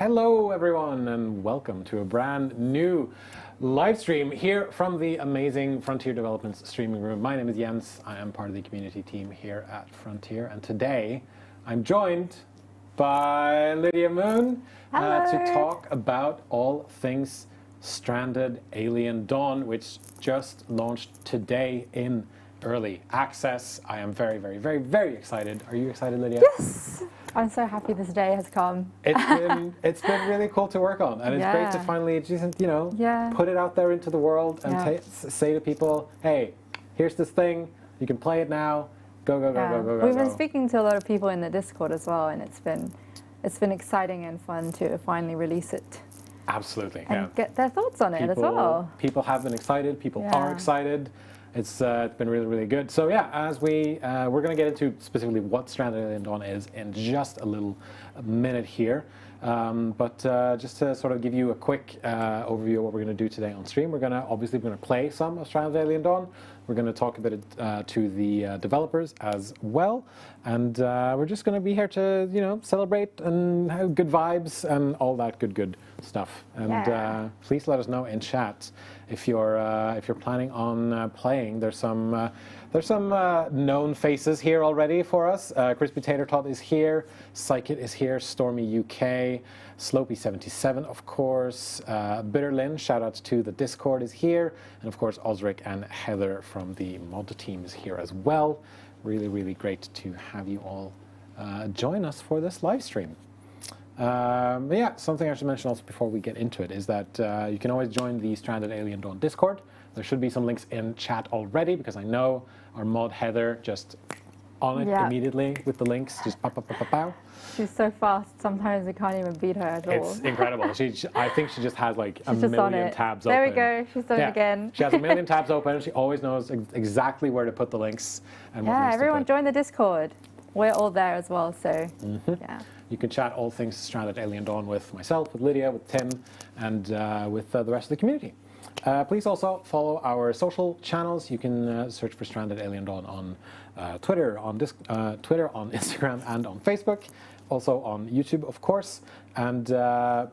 Hello everyone and welcome to a brand new live stream here from the amazing Frontier Developments streaming room. My name is Jens, I am part of the community team here at Frontier, and today I'm joined by Lydia Moon to talk about all things Stranded Alien Dawn, which just launched today in early access. I am very, very, very, very excited. Are you excited, Lydia? Yes! I'm so happy this day has come. It's been really cool to work on, and it's great to finally just, put it out there into the world and say to people, hey, here's this thing, you can play it now, go. We've been speaking to a lot of people in the Discord as well, and it's been exciting and fun to finally release it. Absolutely, and get their thoughts on it as well. People have been excited, people are excited. It's been really, really good. So yeah, as we're going to get into specifically what Stranded Alien Dawn is in just a little minute here. But just to sort of give you a quick overview of what we're going to do today on stream, we're going to play some of Stranded Alien Dawn. We're going to talk a bit to the developers as well, and we're just going to be here to celebrate and have good vibes and all that good stuff. And please let us know in chat if you're planning on playing. There's some known faces here already for us. Crispy Tater Tot is here, Psychit is here, Stormy UK, Slopey77 of course, Bitterlin, shout out to the Discord, is here, and of course Osric and Heather from the mod team is here as well. Really, really great to have you all join us for this live stream. But yeah, something I should mention also before we get into it is that you can always join the Stranded Alien Dawn Discord. There should be some links in chat already, because I know our mod Heather just on it immediately with the links, just pow. She's so fast, sometimes we can't even beat her at all. It's incredible. I think she just has like a million tabs open. There we go, she's done it again. She has a million tabs open, she always knows exactly where to put the links. And everyone join the Discord. We're all there as well, so You can chat all things Stranded Alien Dawn with myself, with Lydia, with Tim, and with the rest of the community. Please also follow our social channels. You can search for Stranded Alien Dawn on Twitter, on Instagram, and on Facebook. Also on YouTube, of course. And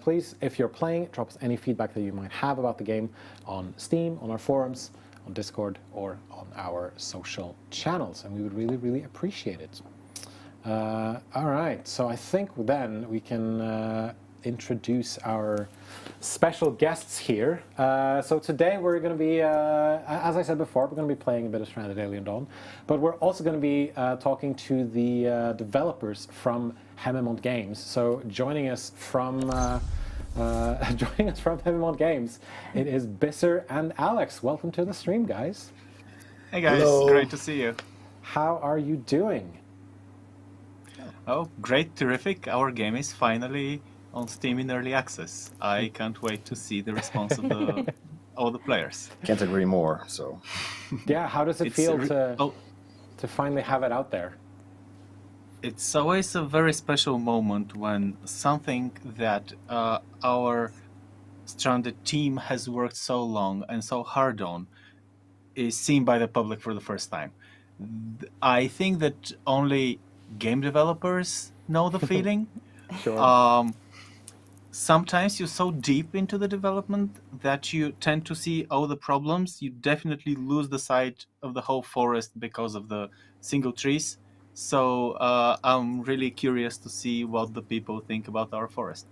please, if you're playing, drop us any feedback that you might have about the game on Steam, on our forums, on Discord, or on our social channels. And we would really, really appreciate it. All right, so I think then we can introduce our special guests here. So today we're going to be, as I said before, we're going to be playing a bit of Stranded Alien Dawn, but we're also going to be talking to the developers from Haemimont Games. So joining us from Haemimont Games, it is Bisser and Alex. Welcome to the stream, guys. Hey guys, Hello. Great to see you. How are you doing? Oh, great, terrific. Our game is finally on Steam in early access. I can't wait to see the response of all the players. Can't agree more. So Yeah, how does it It's feel re- to finally have it out there? It's always a very special moment when something that our Stranded team has worked so long and so hard on is seen by the public for the first time. I think that only game developers know the feeling. Sure. Sometimes you're so deep into the development that you tend to see all the problems. You definitely lose the sight of the whole forest because of the single trees. So I'm really curious to see what the people think about our forest.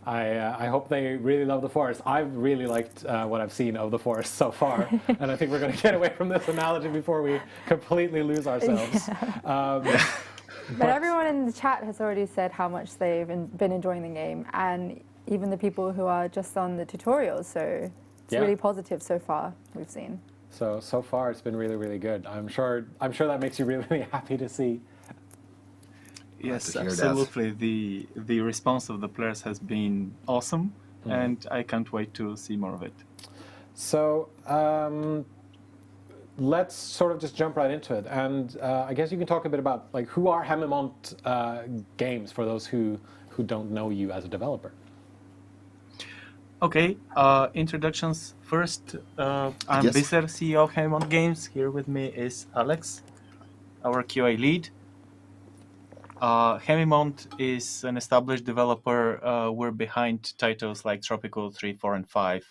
I hope they really love the forest. I've really liked what I've seen of the forest so far, and I think we're going to get away from this analogy before we completely lose ourselves. But everyone in the chat has already said how much they've been enjoying the game, and even the people who are just on the tutorials. So it's really positive so far. We've seen. So far it's been really, really good. I'm sure that makes you really, really happy to see. Yes, to hear that. absolutely. The response of the players has been awesome, and I can't wait to see more of it. So let's sort of just jump right into it, and I guess you can talk a bit about like who are Haemimont Games for those who don't know you as a developer. Okay, introductions first. I'm Yes. Bisser, CEO of Haemimont Games. Here with me is Alex, our QA lead. Haemimont is an established developer. We're behind titles like Tropical 3, 4, and 5.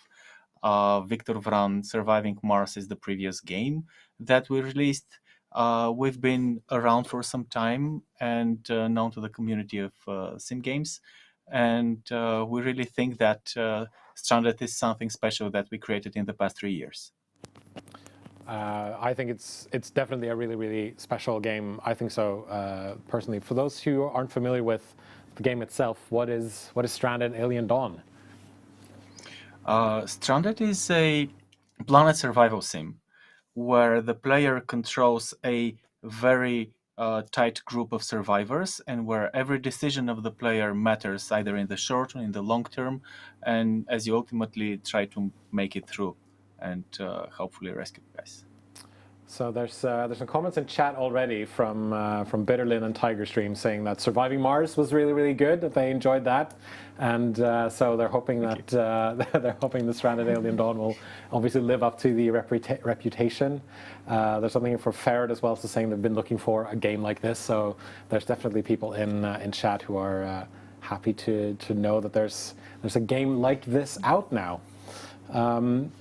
Victor Vran, Surviving Mars is the previous game that we released. We've been around for some time and known to the community of sim games. And we really think that Stranded is something special that we created in the past 3 years. I think it's definitely a really, really special game. I think so, personally. For those who aren't familiar with the game itself, what is Stranded Alien Dawn? Stranded is a planet survival sim where the player controls a very tight group of survivors, and where every decision of the player matters either in the short or in the long term, and as you ultimately try to make it through and hopefully rescue the guys. So there's some comments in chat already from Bitterlin and Tigerstream saying that Surviving Mars was really, really good, that they enjoyed that, and so they're hoping that the Stranded Alien Dawn will obviously live up to the reputation. There's something here for Ferret as well, so saying they've been looking for a game like this. So there's definitely people in chat who are happy to know that there's a game like this out now.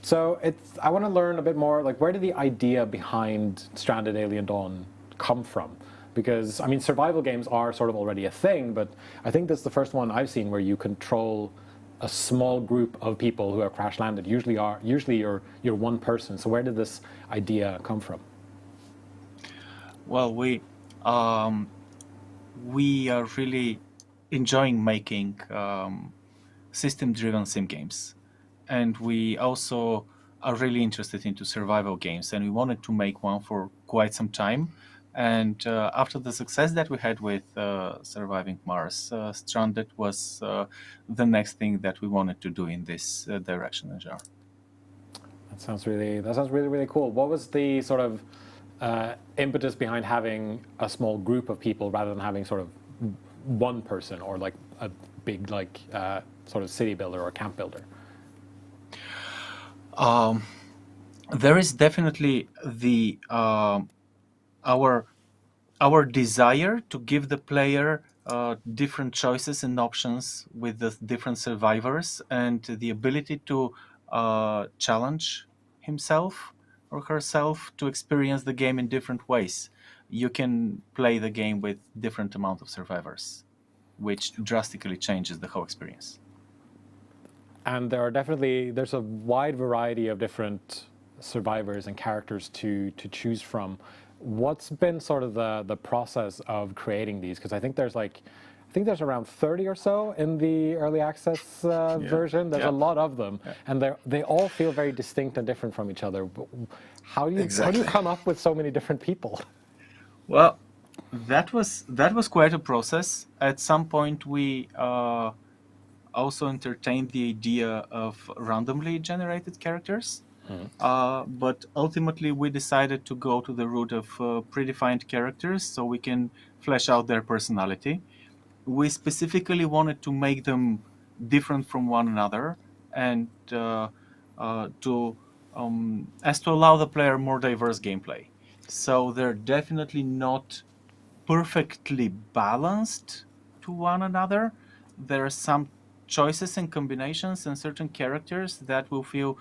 So I want to learn a bit more, like, where did the idea behind Stranded Alien Dawn come from? Because, I mean, survival games are sort of already a thing, but I think that's the first one I've seen where you control a small group of people who are crash landed. Usually you're one person. So where did this idea come from? Well, we are really enjoying making system-driven sim games. And we also are really interested into survival games, and we wanted to make one for quite some time. And after the success that we had with Surviving Mars, Stranded was the next thing that we wanted to do in this direction and genre. That sounds really, really cool. What was the sort of impetus behind having a small group of people rather than having sort of one person or like a big sort of city builder or camp builder? There is definitely the our desire to give the player different choices and options with the different survivors, and the ability to challenge himself or herself to experience the game in different ways. You can play the game with different amount of survivors. which drastically changes the whole experience. And there's a wide variety of different survivors and characters to choose from. What's been sort of the process of creating these? Because I think there's around 30 or so in the early access version. There's a lot of them, and they all feel very distinct and different from each other. How do you come up with so many different people? Well, that was quite a process. At some point, we also entertained the idea of randomly generated characters. But ultimately, we decided to go to the route of predefined characters so we can flesh out their personality. We specifically wanted to make them different from one another and to allow the player more diverse gameplay. So they're definitely not perfectly balanced to one another. There are some choices and combinations and certain characters that will feel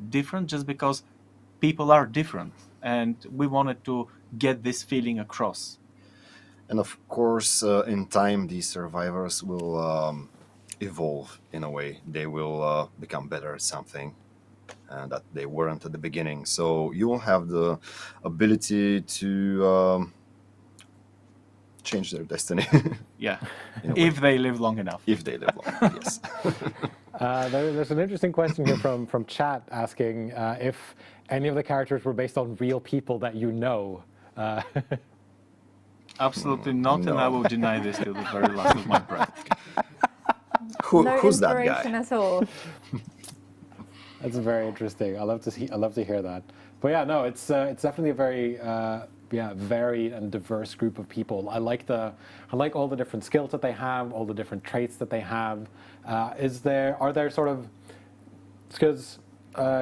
different just because people are different, and we wanted to get this feeling across. And of course, in time, these survivors will evolve in a way. They will become better at something that they weren't at the beginning. So you will have the ability to change their destiny. Yeah, if they live long enough. If they live long, yes. There's an interesting question here from chat asking if any of the characters were based on real people that you know. Absolutely not, no. And I will deny this till the very last of my breath. Who's that guy? No inspiration at all. That's very interesting. I love to hear that. But yeah, no, it's definitely a very varied and diverse group of people. I like all the different skills that they have, all the different traits that they have. Are there sort of, because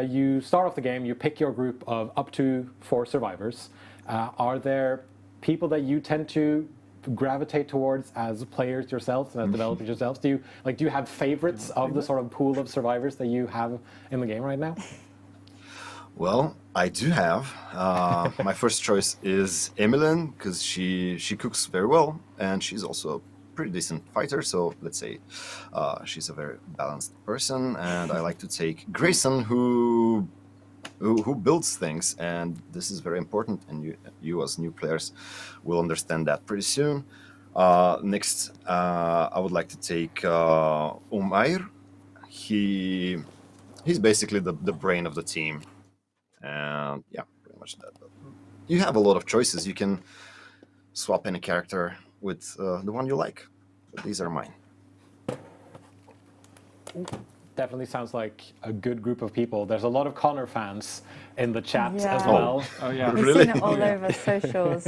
you start off the game, you pick your group of up to 4 survivors. Are there people that you tend to gravitate towards as players yourselves and as developers yourselves? Do you have favorites of the sort of pool of survivors that you have in the game right now? Well, I do have. My first choice is Emmeline, because she cooks very well, and she's also a pretty decent fighter, so let's say she's a very balanced person. And I like to take Grayson, who builds things, and this is very important, and you as new players will understand that pretty soon. Next, I would like to take Umair. He's basically the brain of the team. And yeah, pretty much that. But you have a lot of choices. You can swap any character with the one you like. But these are mine. Definitely sounds like a good group of people. There's a lot of Connor fans in the chat Yeah. as well. Oh yeah, We've Really? seen it all over socials.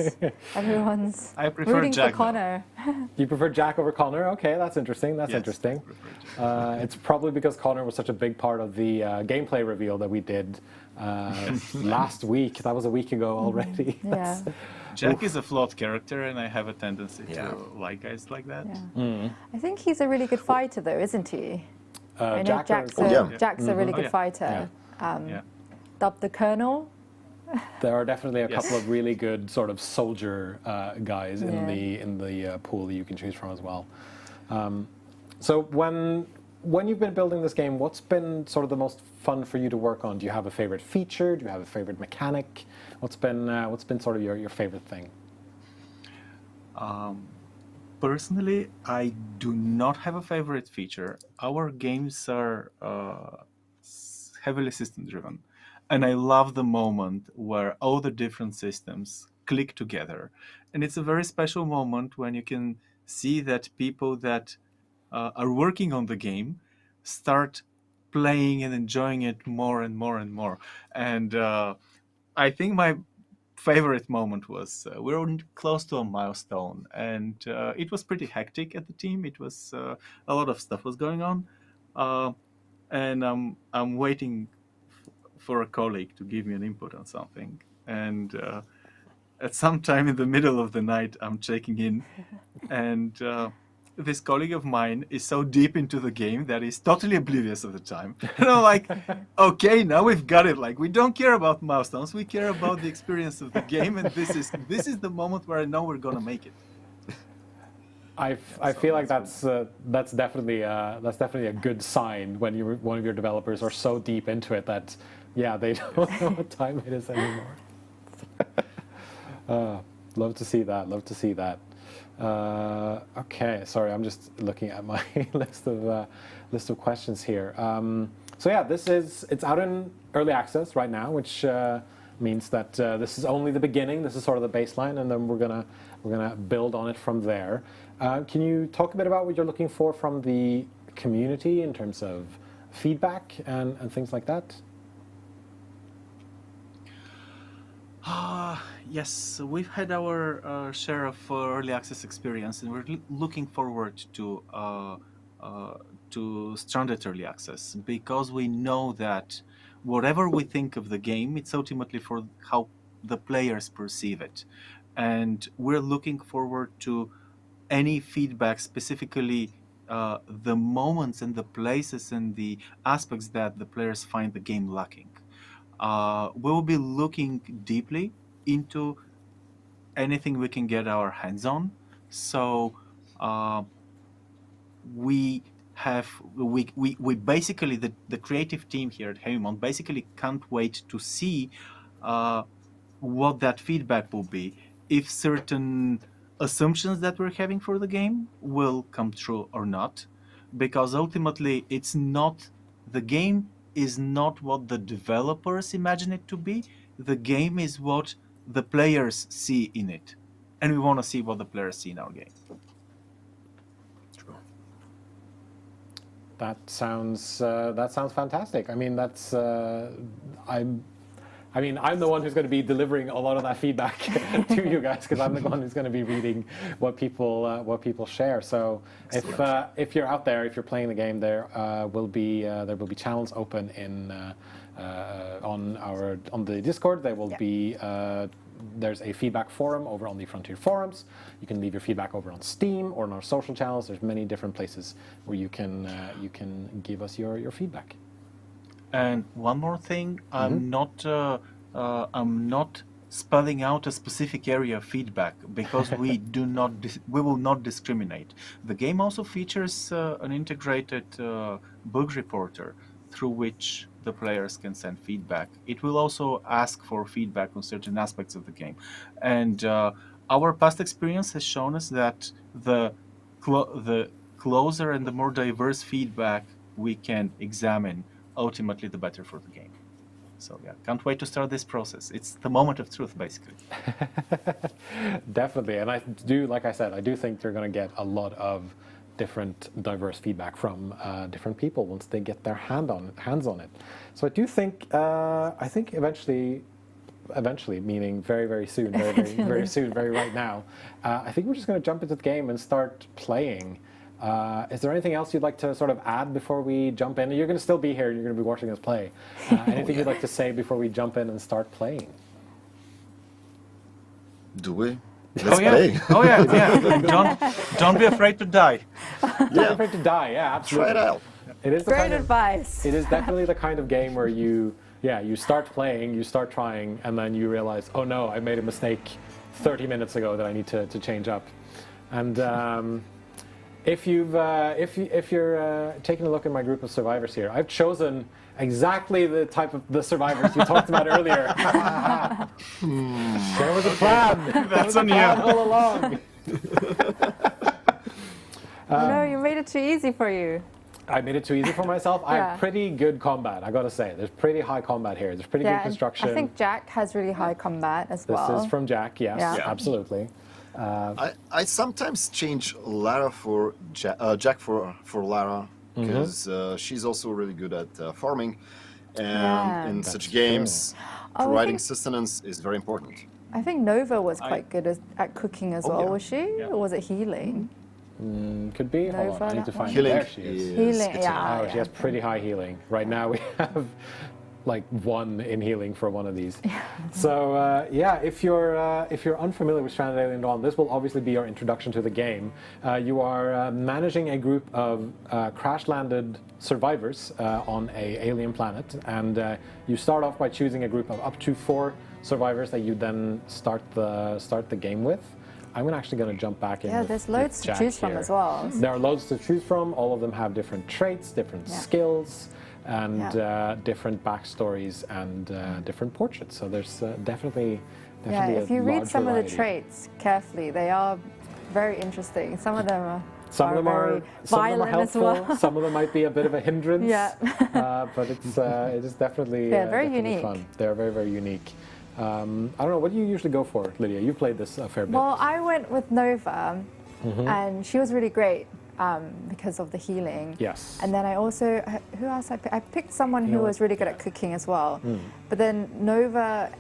Everyone's I prefer rooting Jack, for Connor. You prefer Jack over Connor? Okay, that's interesting. That's interesting. It's probably because Connor was such a big part of the gameplay reveal that we did last week. That was a week ago already. Yeah. Jack is a flawed character, and I have a tendency to like guys like that. Yeah. I think he's a really good fighter, though, isn't he? I know Jack Jack's a really good fighter. Dubbed the Colonel. There are definitely a couple of really good sort of soldier guys in the pool that you can choose from as well. So when you've been building this game, what's been sort of the most fun for you to work on? Do you have a favorite feature? Do you have a favorite mechanic? What's been sort of your favorite thing? Personally, I do not have a favorite feature. Our games are heavily system-driven, and I love the moment where all the different systems click together. And it's a very special moment when you can see that people that are working on the game start playing and enjoying it more and more and more. And I think my favorite moment was we were close to a milestone, and it was pretty hectic at the team. It was a lot of stuff was going on, and I'm waiting for a colleague to give me an input on something, and at some time in the middle of the night I'm checking in, and this colleague of mine is so deep into the game that he's totally oblivious of the time. And I'm like, okay, now we've got it. Like, we don't care about milestones. We care about the experience of the game. And this is the moment where I know we're going to make it. I feel like that's definitely a good sign when one of your developers are so deep into it that they don't know what time it is anymore. Love to see that. Love to see that. Okay, sorry, I'm just looking at my list of questions here. So yeah, it's out in early access right now, which means that this is only the beginning. This is sort of the baseline, and then we're gonna build on it from there. Can you talk a bit about what you're looking for from the community in terms of feedback and things like that? Yes, we've had our share of early access experience, and we're looking forward to Stranded early access, because we know that whatever we think of the game, it's ultimately for how the players perceive it. And we're looking forward to any feedback, specifically the moments and the places and the aspects that the players find the game lacking. We will be looking deeply into anything we can get our hands on. So we basically, the creative team here at Haemimont basically can't wait to see what that feedback will be, if certain assumptions that we're having for the game will come true or not, because ultimately the game is not what the developers imagine it to be. The game is what the players see in it, and we want to see what the players see in our game. True. That sounds fantastic. I mean, I'm the one who's going to be delivering a lot of that feedback to you guys, because I'm the one who's going to be reading what people share. So if you're out there, if you're playing the game, there will be channels open on the Discord. There will be there's a feedback forum over on the Frontier forums. You can leave your feedback over on Steam or on our social channels. There's many different places where you can give us your feedback. And one more thing, I'm not spelling out a specific area of feedback, because we will not discriminate. The game also features an integrated bug reporter through which the players can send feedback. It will also ask for feedback on certain aspects of the game, and our past experience has shown us that the closer and the more diverse feedback we can examine, ultimately the better for the game. So yeah, can't wait to start this process. It's the moment of truth, basically. Definitely, and I do think they're going to get a lot of different diverse feedback from different people once they get their hands on it. So I do think eventually, meaning very, very soon, very soon, very right now, I think we're just going to jump into the game and start playing. Is there anything else you'd like to sort of add before we jump in? You're going to still be here and you're going to be watching us play. Anything you'd like to say before we jump in and start playing? Do we? Let's play. Oh yeah. Don't be afraid to die. Don't be afraid to die. Yeah, absolutely. Try it out. It is Great advice. It is definitely the kind of game where you start playing, you start trying, and then you realize, oh no, I made a mistake 30 minutes ago that I need to change up. And if you're taking a look at my group of survivors here, I've chosen exactly the type of the survivors you talked about earlier. There was a plan. That's on you all along. No, you made it too easy for you. I made it too easy for myself. I have pretty good combat, I gotta say. There's pretty high combat here. There's pretty good construction. I think Jack has really high combat as well. This is from Jack, yes, absolutely. I sometimes change Lara for Jack for Lara, because she's also really good at farming, and in such games, providing sustenance is very important. I think Nova was quite good at cooking as well, was she? Yeah. Or was it healing? Could be. Hold on, I need to find healing. There she is. Healing, Oh, she has pretty high healing. Right now we have like 1 in healing for one of these. So if you're unfamiliar with Stranded Alien Dawn, this will obviously be your introduction to the game. You are managing a group of crash-landed survivors on a alien planet, and you start off by choosing a group of up to 4 survivors that you then start the game with. I'm actually going to jump back in. Yeah, there's loads to choose from as well. There are loads to choose from. All of them have different traits, different skills, and different backstories and different portraits. So there's definitely if you read some of the traits carefully, they are very interesting. Some of them are violent helpful. As well. Some of them might be a bit of a hindrance. But it is definitely very unique. Fun. They're very, very unique. I don't know, what do you usually go for, Lydia? You played this a fair bit. Well, I went with Nova, and she was really great because of the healing. Yes. And then I also, who else I picked? I picked someone who was really good at cooking as well. But then Nova,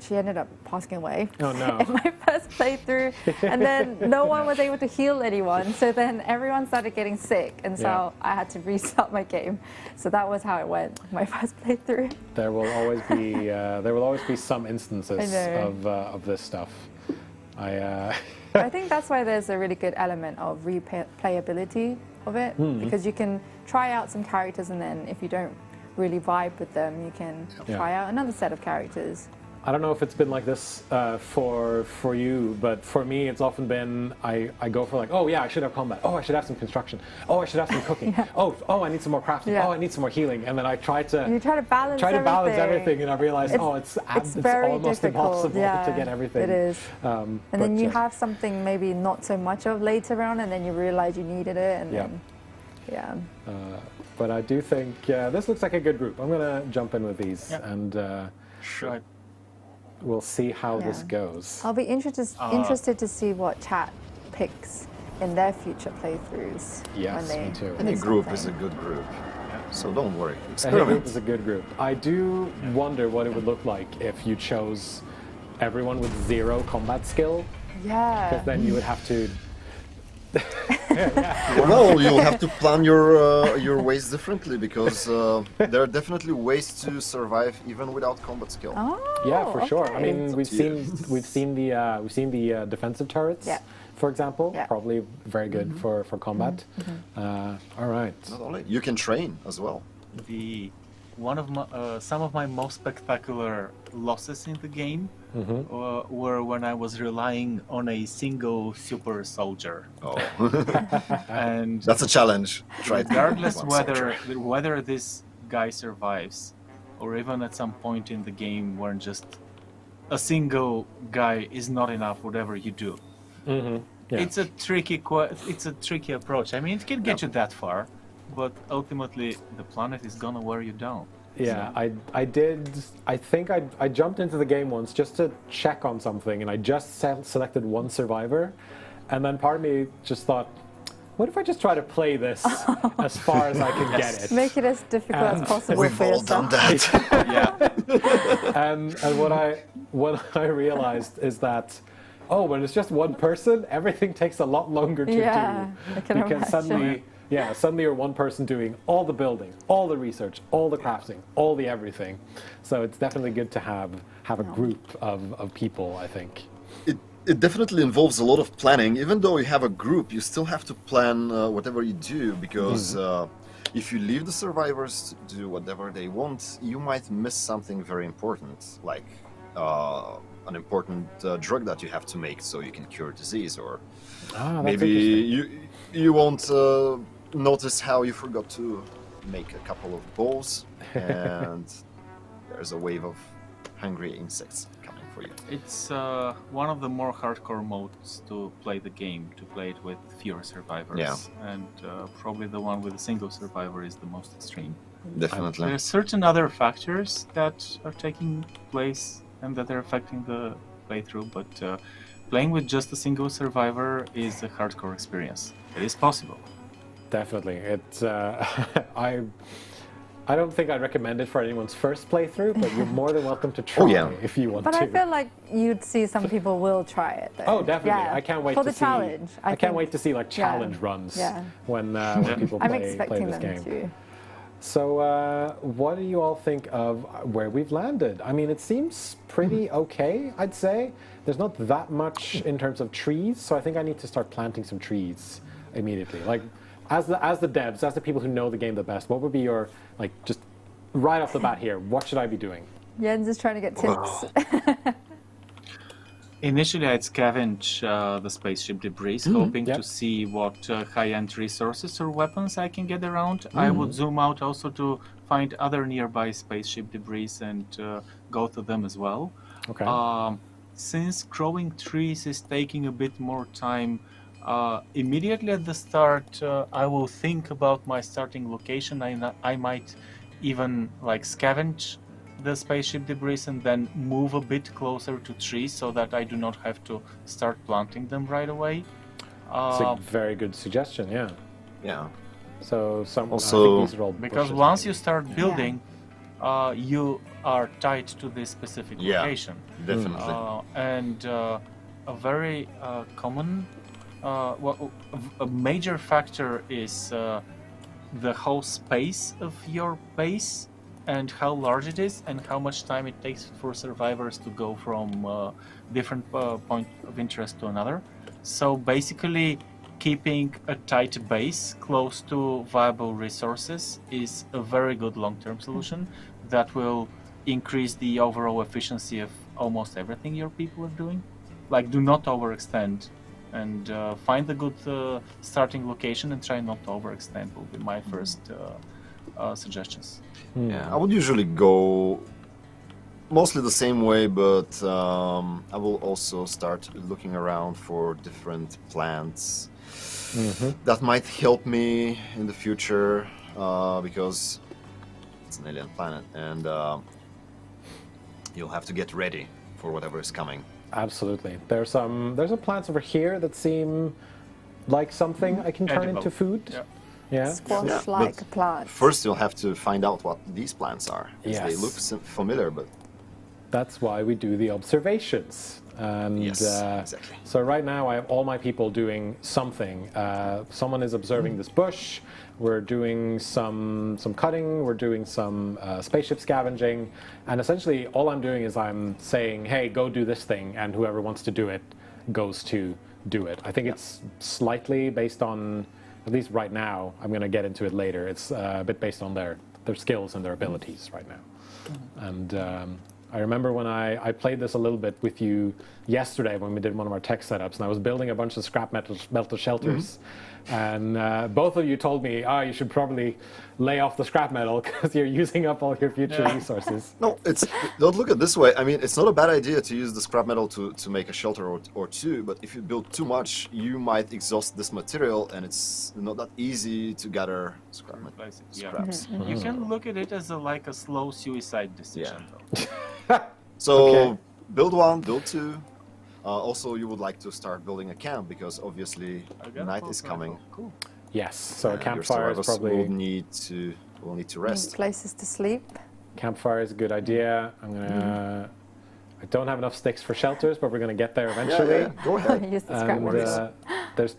she ended up passing away in my first playthrough, and then no one was able to heal anyone, so then everyone started getting sick, and so I had to restart my game. So that was how it went, my first playthrough. There will always be some instances of this stuff. I think that's why there's a really good element of replayability of it, because you can try out some characters, and then if you don't really vibe with them, you can try out another set of characters. I don't know if it's been like this for you, but for me it's often been I go for like, oh yeah, I should have combat. Oh, I should have some construction. Oh, I should have some cooking. Oh, I need some more crafting. Oh, I need some more healing. And then I try to balance everything, and I realize it's almost impossible to get everything. It is. And then you have something maybe not so much of later on, and then you realize you needed it, and then but I do think this looks like a good group. I'm gonna jump in with these and sure. We'll see how this goes. I'll be interested to see what chat picks in their future playthroughs. Yes, me too. Any group is a good group, so don't worry. Any group is a good group. I do wonder what it would look like if you chose everyone with 0 combat skill. Yeah. Because then you would have to... Well, you'll have to plan your ways differently, because there are definitely ways to survive even without combat skill. Oh, yeah, for sure. I okay. mean, we've seen the defensive turrets, for example. Probably very good for combat. All right. Not only you can train as well. Some of my most spectacular losses in the game were when I was relying on a single super soldier. Oh, and that's a challenge. Regardless whether this guy survives, or even at some point in the game when just a single guy is not enough, whatever you do. It's a tricky approach. I mean, it can get you that far, but ultimately the planet is gonna wear you down. Yeah, I think I jumped into the game once just to check on something, and I just selected one survivor, and then part of me just thought, what if I just try to play this as far as I can get it? Make it as difficult as possible We've for all yourself. done that. And what I realized is that, when it's just one person, everything takes a lot longer to do. I can because imagine. suddenly you're one person doing all the building, all the research, all the crafting, all the everything. So it's definitely good to have a group of people, I think. It definitely involves a lot of planning. Even though you have a group, you still have to plan whatever you do, because if you leave the survivors to do whatever they want, you might miss something very important, like an important drug that you have to make so you can cure disease, or maybe you won't notice how you forgot to make a couple of balls, and there's a wave of hungry insects coming for you. It's one of the more hardcore modes to play the game, to play it with fewer survivors, and probably the one with a single survivor is the most extreme. Definitely. There are certain other factors that are taking place and that are affecting the playthrough, but playing with just a single survivor is a hardcore experience. It is possible. Definitely. It's I don't think I'd recommend it for anyone's first playthrough, but you're more than welcome to try if you want to. But I feel like you'd see some people will try it, though. Oh, definitely. I can't wait for to the see. Challenge. I can't wait to see like challenge runs when people play this game. I'm expecting them to. So, what do you all think of where we've landed? I mean, it seems pretty okay, I'd say. There's not that much in terms of trees, so I think I need to start planting some trees immediately. Like, as the devs, as the people who know the game the best, what would be your, like, just right off the bat here, what should I be doing? Jens is trying to get tips. Initially, I'd scavenge the spaceship debris, hoping to see what high-end resources or weapons I can get around. I would zoom out also to find other nearby spaceship debris and go to them as well. Okay. Since growing trees is taking a bit more time, immediately at the start, I will think about my starting location. I might even like scavenge the spaceship debris and then move a bit closer to trees so that I do not have to start planting them right away. It's a very good suggestion, yeah. Yeah. So Also- I think these are all Because bushes, once maybe. you start building, you are tied to this specific Yeah. location. Definitely. And a very common, a major factor is the whole space of your base and how large it is and how much time it takes for survivors to go from different point of interest to another. So basically, keeping a tight base close to viable resources is a very good long-term solution that will increase the overall efficiency of almost everything your people are doing. Like, do not overextend and find a good starting location and try not to overextend will be my first suggestions. Yeah, I would usually go mostly the same way, but I will also start looking around for different plants that might help me in the future because it's an alien planet and you'll have to get ready for whatever is coming. Absolutely. There's some plants over here that seem like something I can turn Edible. into food. Yeah. Yeah. Squash-like but plant. First, you'll have to find out what these plants are. 'Cause They Yes. look familiar, but That's why we do the observations. And yes, exactly. so right now I have all my people doing something. Someone is observing this bush. We're doing some cutting. We're doing some spaceship scavenging. And essentially all I'm doing is I'm saying, hey, go do this thing. And whoever wants to do it goes to do it. I think it's slightly based on, at least right now, I'm going to get into it later. It's a bit based on their skills and their abilities right now. And I remember when I played this a little bit with you yesterday when we did one of our tech setups, and I was building a bunch of scrap metal shelters. And both of you told me, you should probably lay off the scrap metal because you're using up all your future resources. No, don't look at it this way. I mean, it's not a bad idea to use the scrap metal to make a shelter or two, but if you build too much, you might exhaust this material, and it's not that easy to gather Replace it, yeah. scraps. You can look at it as like a slow suicide decision. Though. So Okay. build one, build two. Also, you would like to start building a camp because obviously I got a night full is coming. rifle. Cool. Yes, so a and campfire your is survivors probably... will need to rest. Places to sleep. Campfire is a good idea. I don't have enough sticks for shelters, but we're gonna get there eventually. Yeah, go ahead. Use the scrap And metal. there's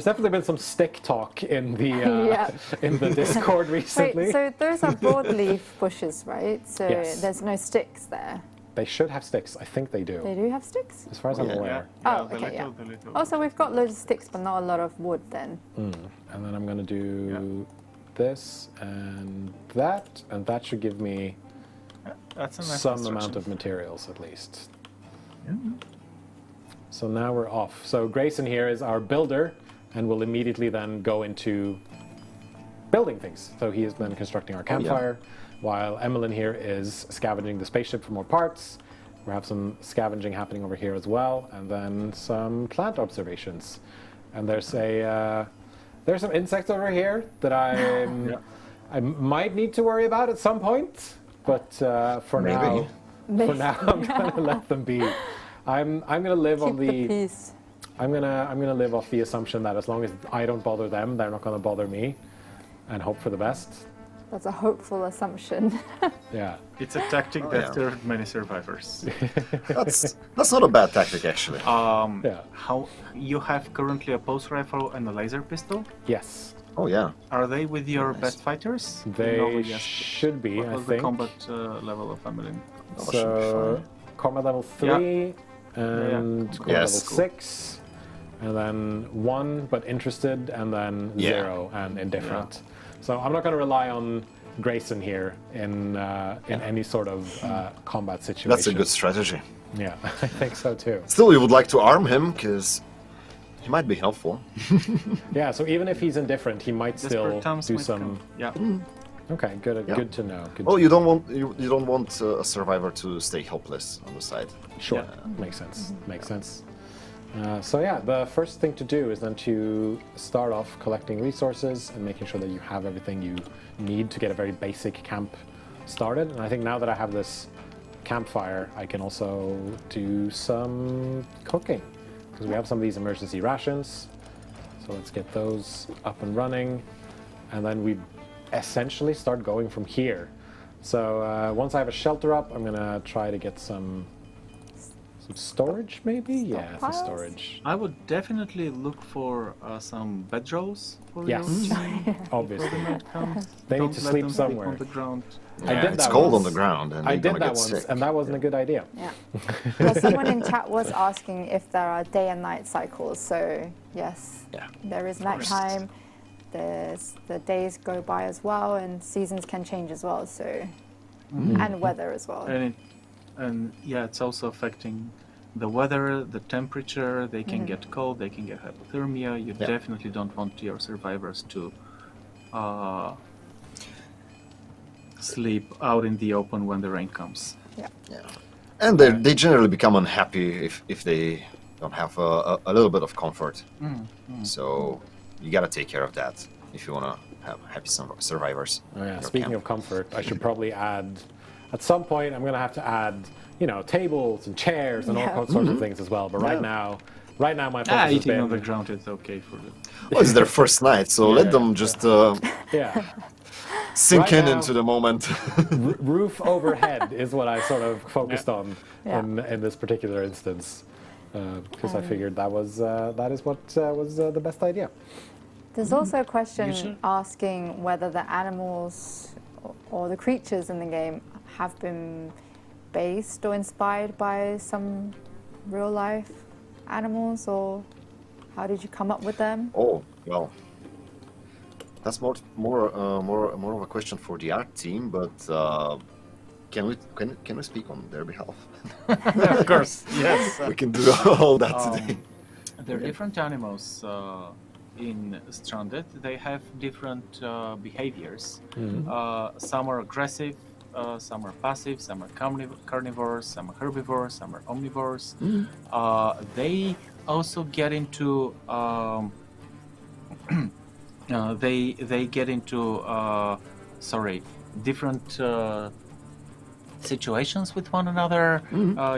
definitely been some stick talk in the Yeah. in the Discord recently. Wait, so those are broadleaf bushes, right? So Yes. there's no sticks there. They should have sticks. I think they do. They do have sticks? As far as I'm Yeah. aware. Oh, the okay, little, yeah. the little. Also, we've got loads of sticks, but not a lot of wood then. And then I'm gonna do this and that should give me That's a nice some construction. amount of materials at least. So now we're off. So Grayson here is our builder and will immediately then go into building things. So he has been constructing our campfire while Emmeline here is scavenging the spaceship for more parts. We have some scavenging happening over here as well, and then some plant observations. And there's some insects over here that I might need to worry about at some point, but for now I'm gonna let them be. I'm gonna live on Keep the peace. I'm gonna live off the assumption that as long as I don't bother them, they're not gonna bother me, and hope for the best. That's a hopeful assumption. Yeah. It's a tactic Oh, that yeah. served many survivors. That's not a bad tactic actually. Yeah. How you have currently a pulse rifle and a laser pistol? Yes. Oh yeah. Are they with your Nice. best fighters? They No, yes. should be, What I was think. the combat level of Emmeline? That should be So combat level 3 and combat Yes, level cool. 6, and then 1 but interested, and then Yeah. 0 and indifferent. So I'm not going to rely on Grayson here in any sort of combat situation. That's a good strategy. Yeah, I think so too. Still, you would like to arm him, because he might be helpful. Yeah, so even if he's indifferent, he might still do some... Yeah. Okay, good to know. You don't want a survivor to stay helpless on the side. Sure, makes sense. Makes sense. So yeah, the first thing to do is then to start off collecting resources and making sure that you have everything you need to get a very basic camp started. And I think now that I have this campfire, I can also do some cooking, because we have some of these emergency rations. So let's get those up and running, and then we essentially start going from here. So once I have a shelter up, I'm gonna try to get some storage, maybe? Yeah, some storage. I would definitely look for some bedrolls for Yes, obviously. They need to sleep somewhere. On the ground. Yeah, it's cold on the ground, and I did that once, once, and that wasn't a good idea. Yeah. Well, someone in chat was asking if there are day and night cycles. So yes, there is nighttime. There's the days go by as well, and seasons can change as well. So and weather as well. And yeah, it's also affecting the weather, the temperature. They can get cold, they can get hypothermia. You definitely don't want your survivors to sleep out in the open when the rain comes. Yeah. And they generally become unhappy if they don't have a little bit of comfort. So you gotta take care of that if you wanna have happy survivors. Oh yeah, speaking of comfort, I should probably add, at some point I'm gonna have to add, tables and chairs and all sorts of things as well. But right now my focus has eating been on the ground is okay for them. Well, it's their first night, so let them just sink into the moment. Roof overhead is what I sort of focused on in this particular instance, because I figured that is what was the best idea. There's also a question asking whether the animals or the creatures in the game have been based or inspired by some real life animals, or how did you come up with them? Oh, well, that's more of a question for the art team, but can we speak on their behalf? Of course, yes. We can do all that today. There are different animals in Stranded. They have different behaviors. Some are aggressive, some are passive, some are carnivores, some are herbivores, some are omnivores. They also get into they get into different situations with one another.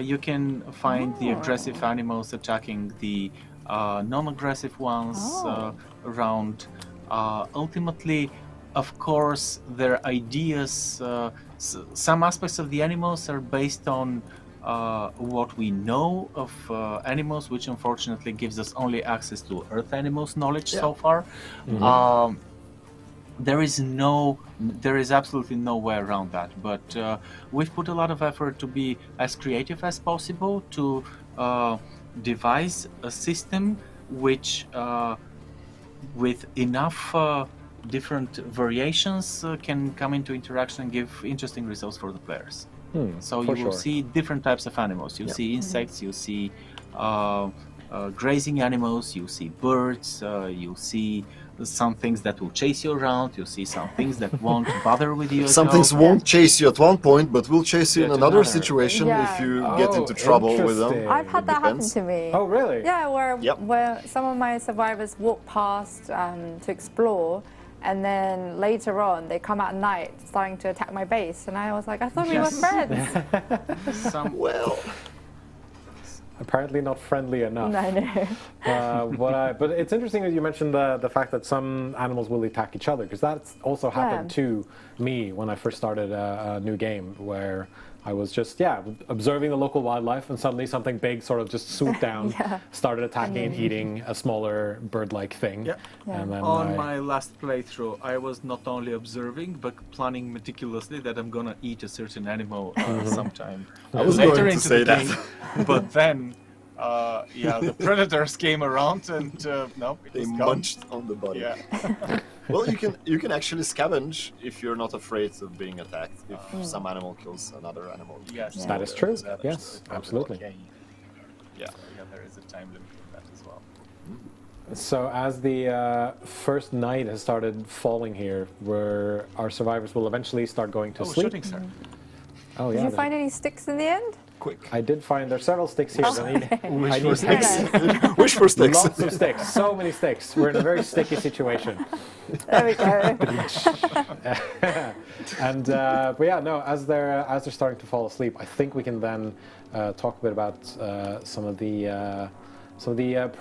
You can find the aggressive animals attacking the non-aggressive ones around. Ultimately, of course, their ideas, some aspects of the animals are based on what we know of animals, which unfortunately gives us only access to Earth animals knowledge so far. There is absolutely no way around that, but we've put a lot of effort to be as creative as possible to devise a system which, with enough different variations, can come into interaction and give interesting results for the players. So you will see different types of animals. You see insects, you see grazing animals, you see birds, you see some things that will chase you around, you see some things that won't bother with you. Some things won't chase you at one point, but will chase you in another situation if you get into trouble with them. I've had that happen to me. Oh, really? Yeah, where some of my survivors walk past to explore, and then later on they come at night starting to attack my base, and I was like, I thought we were friends. Well, apparently not friendly enough. I know. But it's interesting that you mentioned the fact that some animals will attack each other, because that's also happened to me when I first started a new game, where I was just observing the local wildlife, and suddenly something big sort of just swooped down, started attacking and eating a smaller bird-like thing. And then on my last playthrough, I was not only observing but planning meticulously that I'm gonna eat a certain animal sometime I was later going to into say the that. game. But then, the predators came around and no, it they was munched on the body. Well, you can actually scavenge if you're not afraid of being attacked. If some animal kills another animal. Yes, Yeah. That is true. That Yes, absolutely. Okay. Yeah. Yeah, there is a time limit for that as well. So as the first night has started falling here, where our survivors will eventually start going to sleep. Shooting star. Oh yeah. Did you find any sticks in the end? Quick. I did find there's several sticks here. I need, Wish I for need sticks. Wish for sticks. lots of sticks. So many sticks. We're in a very sticky situation. There we go. And but yeah, no. As they're starting to fall asleep, I think we can then talk a bit about some of the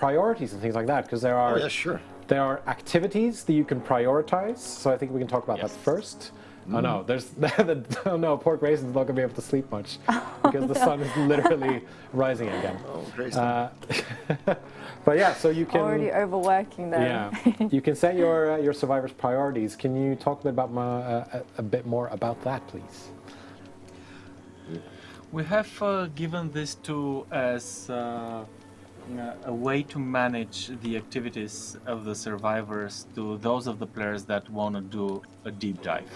priorities and things like that, because there are Oh, yeah, sure. there are activities that you can prioritize. So I think we can talk about that first. Oh no, there's oh no, poor Grayson's not gonna be able to sleep much because the sun is literally rising again. Oh, Grayson. But yeah, so you can Already overworking them. yeah, you can set your survivors' priorities. Can you talk a bit about a bit more about that, please? We have given this tool as a way to manage the activities of the survivors to those of the players that want to do a deep dive.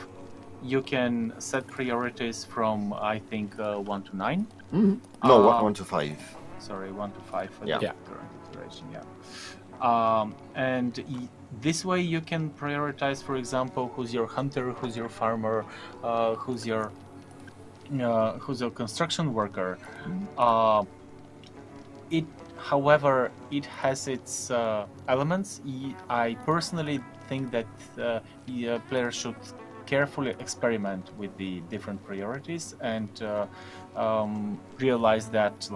You can set priorities from, I think, 1 to 9. No, 1 to 5. Sorry, 1 to 5 for Yeah. the current iteration, and this way you can prioritize, for example, who's your hunter, who's your farmer, who's your construction worker. However, it has its elements. I personally think that the player should carefully experiment with the different priorities and realize that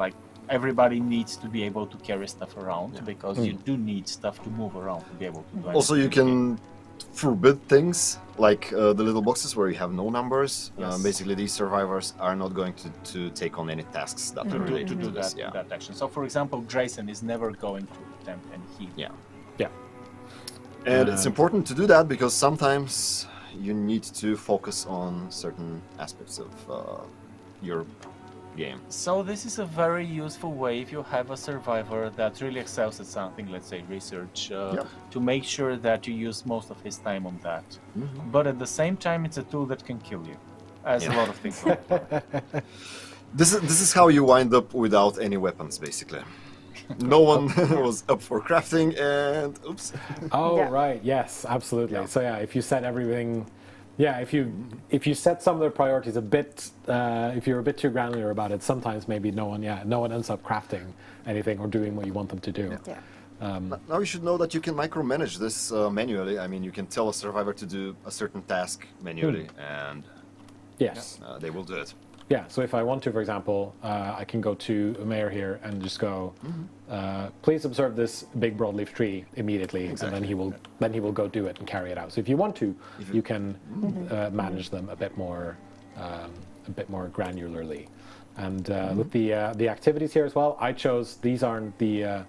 everybody needs to be able to carry stuff around because you do need stuff to move around to be able to do Also, you can forbid things like the little boxes where you have no numbers. Yes. Basically, these survivors are not going to take on any tasks that are related to do this. that action. So, for example, Grayson is never going to attempt any heal. Yeah. Yeah. And it's important to do that because sometimes you need to focus on certain aspects of your game. So this is a very useful way if you have a survivor that really excels at something, let's say research, to make sure that you use most of his time on that. But at the same time, it's a tool that can kill you, as a lot of things like that. This is how you wind up without any weapons, basically. No one was up for crafting, and oops. Oh Yeah. right, yes, absolutely. Yeah. So yeah, if you set everything, yeah, if you set some of the priorities a bit, if you're a bit too granular about it, sometimes maybe no one ends up crafting anything or doing what you want them to do. Yeah. Now you should know that you can micromanage this manually. I mean, you can tell a survivor to do a certain task manually, and Yes. they will do it. Yeah. So if I want to, for example, I can go to Umair here and just go, please observe this big broadleaf tree immediately, Exactly. and then he will go do it and carry it out. So if you want to, you can manage them a bit more granularly. And with the activities here as well, I chose these aren't the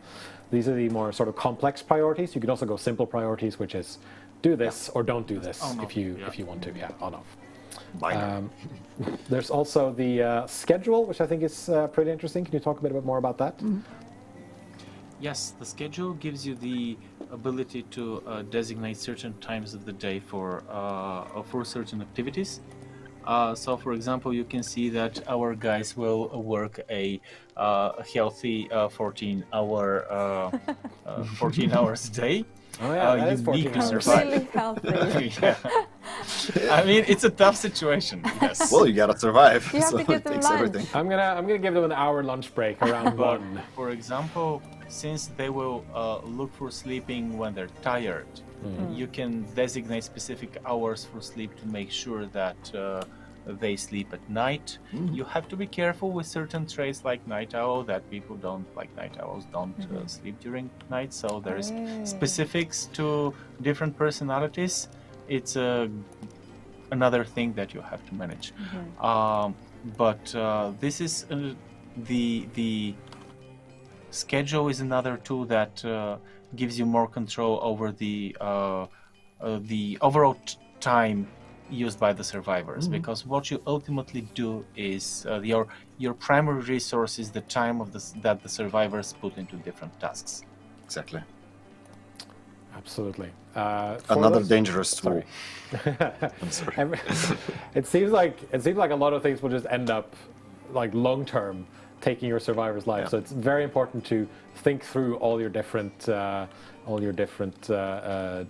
these are the more sort of complex priorities. You could also go simple priorities, which is do this or don't do this if you want to. Yeah, on off. There's also the schedule, which I think is pretty interesting. Can you talk a bit more about that? Yes, the schedule gives you the ability to designate certain times of the day for certain activities. So, for example, you can see that our guys will work a healthy 14 hours a day. Oh yeah, that is you 14 need to hours. survive. Completely healthy. Yeah. I mean, it's a tough situation. Yes. Well, you gotta survive. You have so to give it them takes lunch. everything. I'm gonna give them an hour lunch break around But, 1. for example, since they will look for sleeping when they're tired, you can designate specific hours for sleep to make sure that they sleep at night. You have to be careful with certain traits like night owl that people don't like. Night owls don't sleep during night, so there's specifics to different personalities. It's another thing that you have to manage. But this is the schedule is another tool that gives you more control over the overall time used by the survivors, because what you ultimately do is your primary resource is the time that the survivors put into different tasks. Exactly. Absolutely. Another dangerous tool. I'm sorry. It seems like a lot of things will just end up like long term taking your survivor's life. Yeah. So it's very important to think through all your different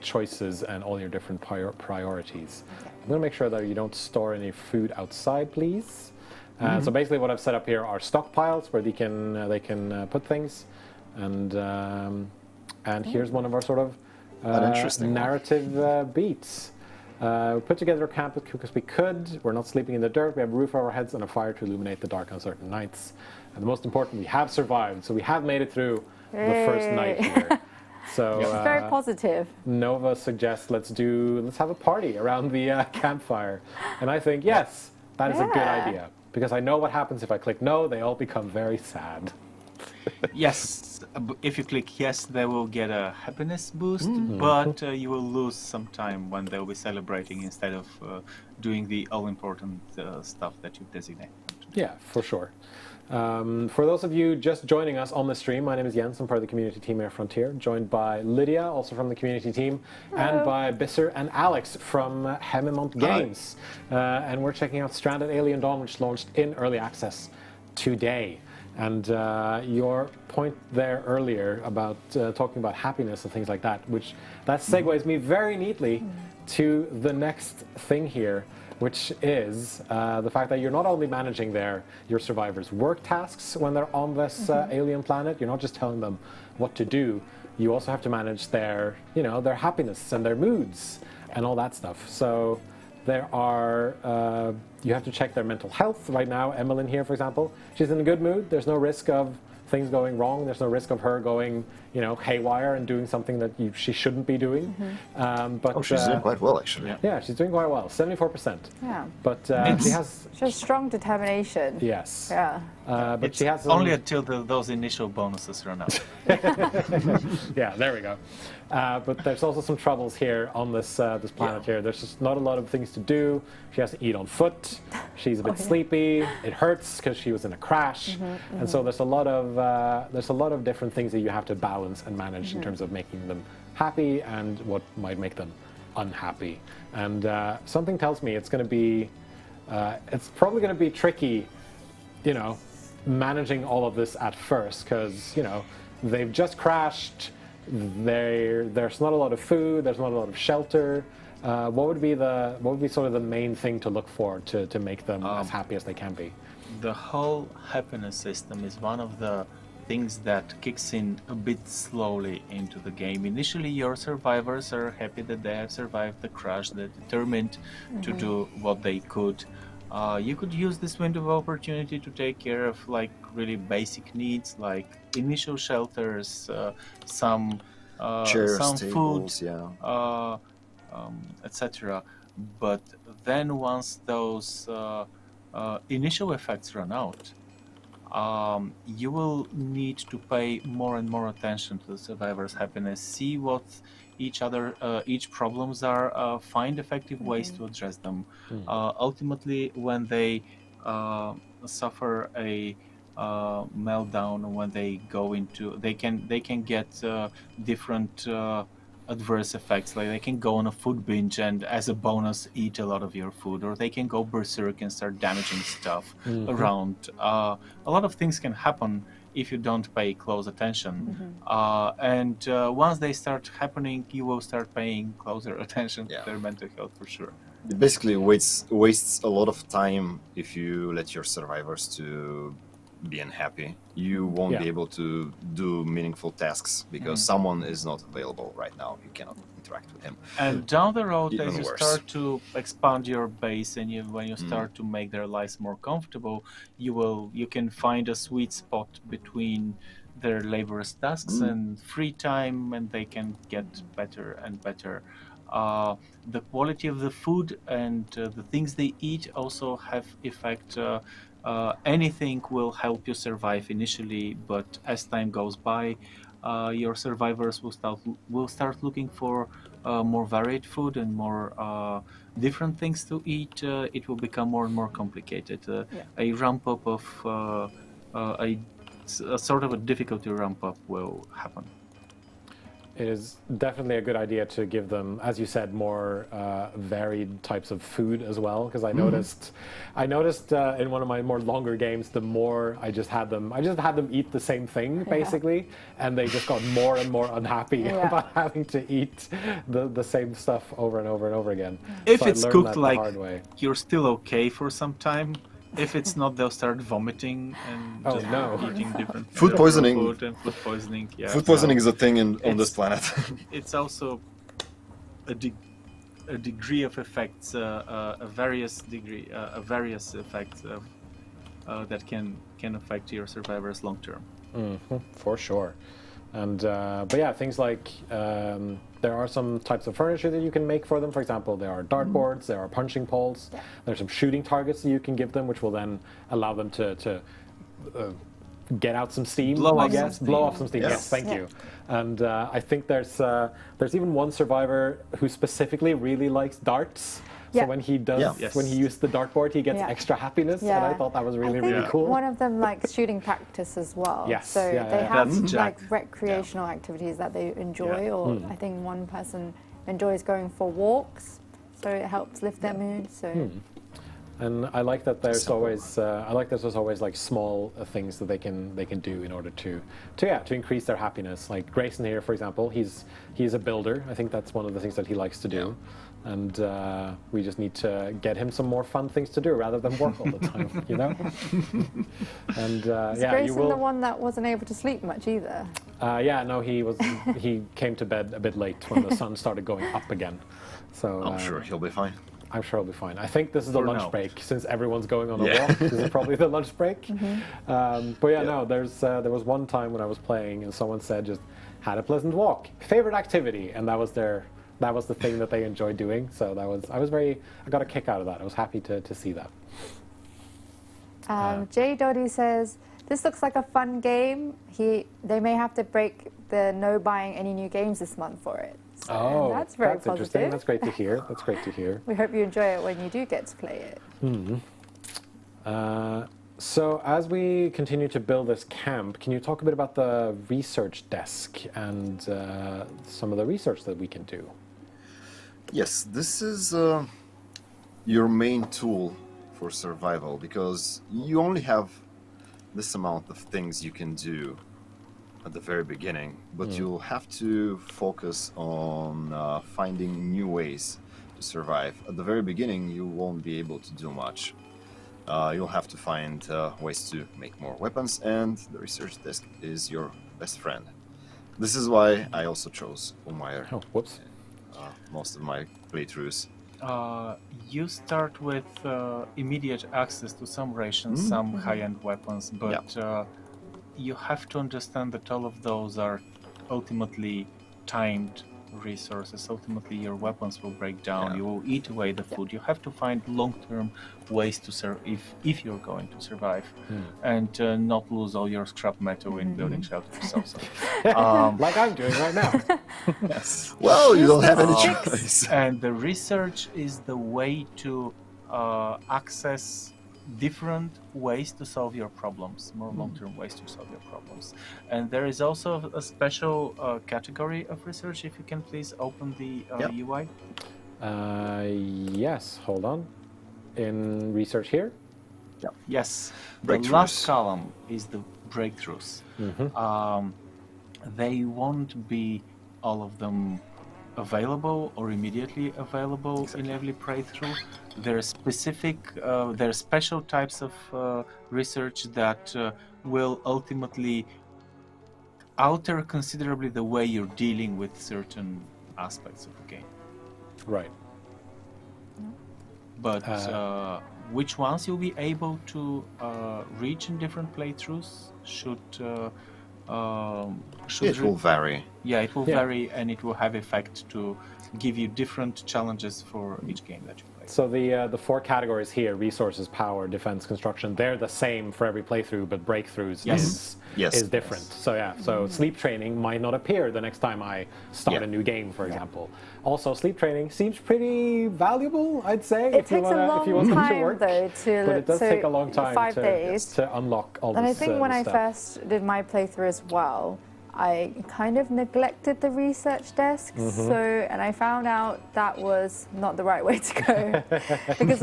choices and all your different priorities. Okay. I'm going to make sure that you don't store any food outside, please. So basically, what I've set up here are stockpiles where they can put things, and here's one of our sort of narrative beats. We put together a camp as quick as we could. We're not sleeping in the dirt. We have a roof over our heads and a fire to illuminate the dark on certain nights. And the most important, we have survived. So we have made it through the first night here. So It's very positive. Nova suggests let's have a party around the campfire. And I think, yes, that is a good idea. Because I know what happens if I click no, they all become very sad. Yes, if you click yes, they will get a happiness boost, but you will lose some time when they'll be celebrating instead of doing the all-important stuff that you've designated. Yeah, for sure. For those of you just joining us on the stream, my name is Jens. I'm part of the community team Air Frontier, joined by Lydia, also from the community team, and by Bisser and Alex from Haemimont Games. And we're checking out Stranded Alien Dawn, which launched in early access today. And your point there earlier about talking about happiness and things like that, that segues me very neatly to the next thing here, which is the fact that you're not only managing your survivors' work tasks when they're on this alien planet. You're not just telling them what to do. You also have to manage their happiness and their moods and all that stuff. So you have to check their mental health. Right now, Emmeline here, for example, she's in a good mood. There's no risk of things going wrong. There's no risk of her going, haywire and doing something that she shouldn't be doing. But she's doing quite well, actually. Yeah, she's doing quite well, 74%. Yeah. But she has strong determination. Yes. Yeah. But she has only until those initial bonuses run out. Yeah, there we go. But there's also some troubles here on this planet here. There's just not a lot of things to do. She has to eat on foot. She's a bit sleepy. It hurts because she was in a crash, and so there's a lot of different things that you have to balance and manage in terms of making them happy and what might make them unhappy. And something tells me it's probably going to be tricky, managing all of this at first, because they've just crashed. There's not a lot of food. There's not a lot of shelter. What would be sort of the main thing to look for to make them as happy as they can be? The whole happiness system is one of the things that kicks in a bit slowly into the game. Initially, your survivors are happy that they have survived the crash. They're determined to do what they could. You could use this window of opportunity to take care of like really basic needs, like initial shelters, some chairs, some tables, food, etc. But then once those initial effects run out, you will need to pay more and more attention to the survivor's happiness, see what each problems are, find effective ways to address them. Ultimately, when they suffer a meltdown, when they go into, they can get different adverse effects, like they can go on a food binge and as a bonus eat a lot of your food, or they can go berserk and start damaging stuff around. A lot of things can happen if you don't pay close attention. And once they start happening, you will start paying closer attention to their mental health for sure. It basically wastes a lot of time if you let your survivors to be unhappy. You won't be able to do meaningful tasks because someone is not available right now. You cannot interact with him. And down the road, Even as you worse. start to expand your base and when you start to make their lives more comfortable, you can find a sweet spot between their laborious tasks and free time, and they can get better and better. The quality of the food and the things they eat also have effect. Anything will help you survive initially, but as time goes by, your survivors will start looking for more varied food and more different things to eat. It will become more and more complicated. A ramp up of a sort of a difficulty ramp up will happen. it is definitely a good idea to give them, as you said, more varied types of food as well. Because I noticed in one of my more longer games, the more I just had them eat the same thing basically, and they just got more and more unhappy about having to eat the same stuff over and over and over again. If so it's I learned cooked that the like hard way. you're still okay for some time. If it's not, they'll start vomiting and just eating different Food poisoning. Food and food poisoning. Yeah. Food poisoning is a thing on this planet. It's also a degree of effects, a various effects that can affect your survivors long term. For sure. And but yeah, things like there are some types of furniture that you can make for them. For example, there are dartboards, there are punching poles, there's some shooting targets that you can give them, which will then allow them to get out some steam. Blow off some steam. Yes, thank you. And I think there's even one survivor who specifically really likes darts. So when he when he uses the dartboard, he gets extra happiness, and I thought that was really cool. One of them likes shooting practice as well. Yes. So they have like recreational activities that they enjoy, or I think one person enjoys going for walks, so it helps lift their mood. So. And I like that there's always like small things that they can do in order to increase their happiness. Like Grayson here, for example, he's a builder. I think that's one of the things that he likes to do. And we just need to get him some more fun things to do rather than work all the time, you know. And is Grayson the one that wasn't able to sleep much either? No, he came to bed a bit late when the sun started going up again. So I'm sure he'll be fine. I'm sure he'll be fine. I think this is the lunch break, since everyone's going on a walk. This is probably the lunch break. But no, there was one time when I was playing and someone said just had a pleasant walk, favorite activity, and that was the thing that they enjoyed doing. So I got a kick out of that. I was happy to see that. Jay Doddy says, this looks like a fun game. They may have to break the no buying any new games this month for it. So that's very positive. Interesting. That's great to hear. That's great to hear. We hope you enjoy it when you do get to play it. So as we continue to build this camp, can you talk a bit about the research desk and some of the research that we can do? Yes, this is your main tool for survival, because you only have this amount of things you can do at the very beginning, but you'll have to focus on finding new ways to survive. At the very beginning, you won't be able to do much. You'll have to find ways to make more weapons, and the research desk is your best friend. This is why I also chose Ulmair. Oh, whoops. Most of my playthroughs. You start with immediate access to some rations, some high-end weapons, but you have to understand that all of those are ultimately timed resources. Ultimately, your weapons will break down. You will eat away the food. You have to find long-term ways to survive if you're going to survive, and not lose all your scrap metal in building shelters. Also, like I'm doing right now. Yes. Well, you don't have any choice. And the research is the way to access different ways to solve your problems, more long-term ways to solve your problems. And there is also a special category of research. If you can please open the UI. Yes, hold on. In research here? Yes. The last column is the breakthroughs. They won't be all of them available or immediately available in every playthrough. There are special types of research that will ultimately alter considerably the way you're dealing with certain aspects of the game. Right. But which ones you'll be able to reach in different playthroughs it will vary. Yeah, it will vary, and it will have effect to give you different challenges for each game that you play. So the four categories here, resources, power, defense, construction, they're the same for every playthrough, but breakthroughs is different. So so sleep training might not appear the next time I start a new game, for example. Also, sleep training seems pretty valuable, I'd say. It takes a long time, though, but it does take a long time 5 days to unlock all this And I think when I stuff. first did my playthrough as well, I kind of neglected the research desk. And I found out that was not the right way to go because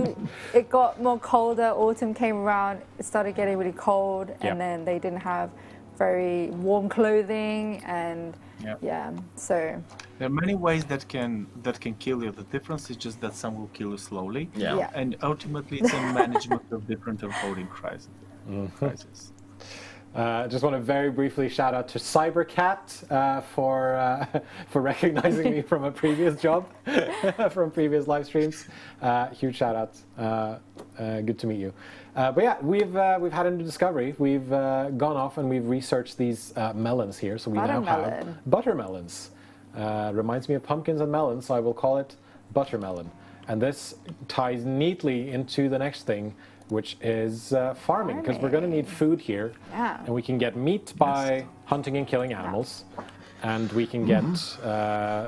it got more colder. Autumn came around, it started getting really cold, and then they didn't have very warm clothing, and so there are many ways that can kill you. The difference is just that some will kill you slowly, and ultimately it's a management of different encoding crises. Just want to very briefly shout out to Cybercat for recognizing me from a previous job, from previous live streams. Huge shout out. Good to meet you. But yeah, we've had a new discovery. We've gone off and we've researched these melons here. So we now have buttermelons. Reminds me of pumpkins and melons, so I will call it buttermelon. And this ties neatly into the next thing, which is farming, because we're going to need food here. And we can get meat by hunting and killing animals, and we can get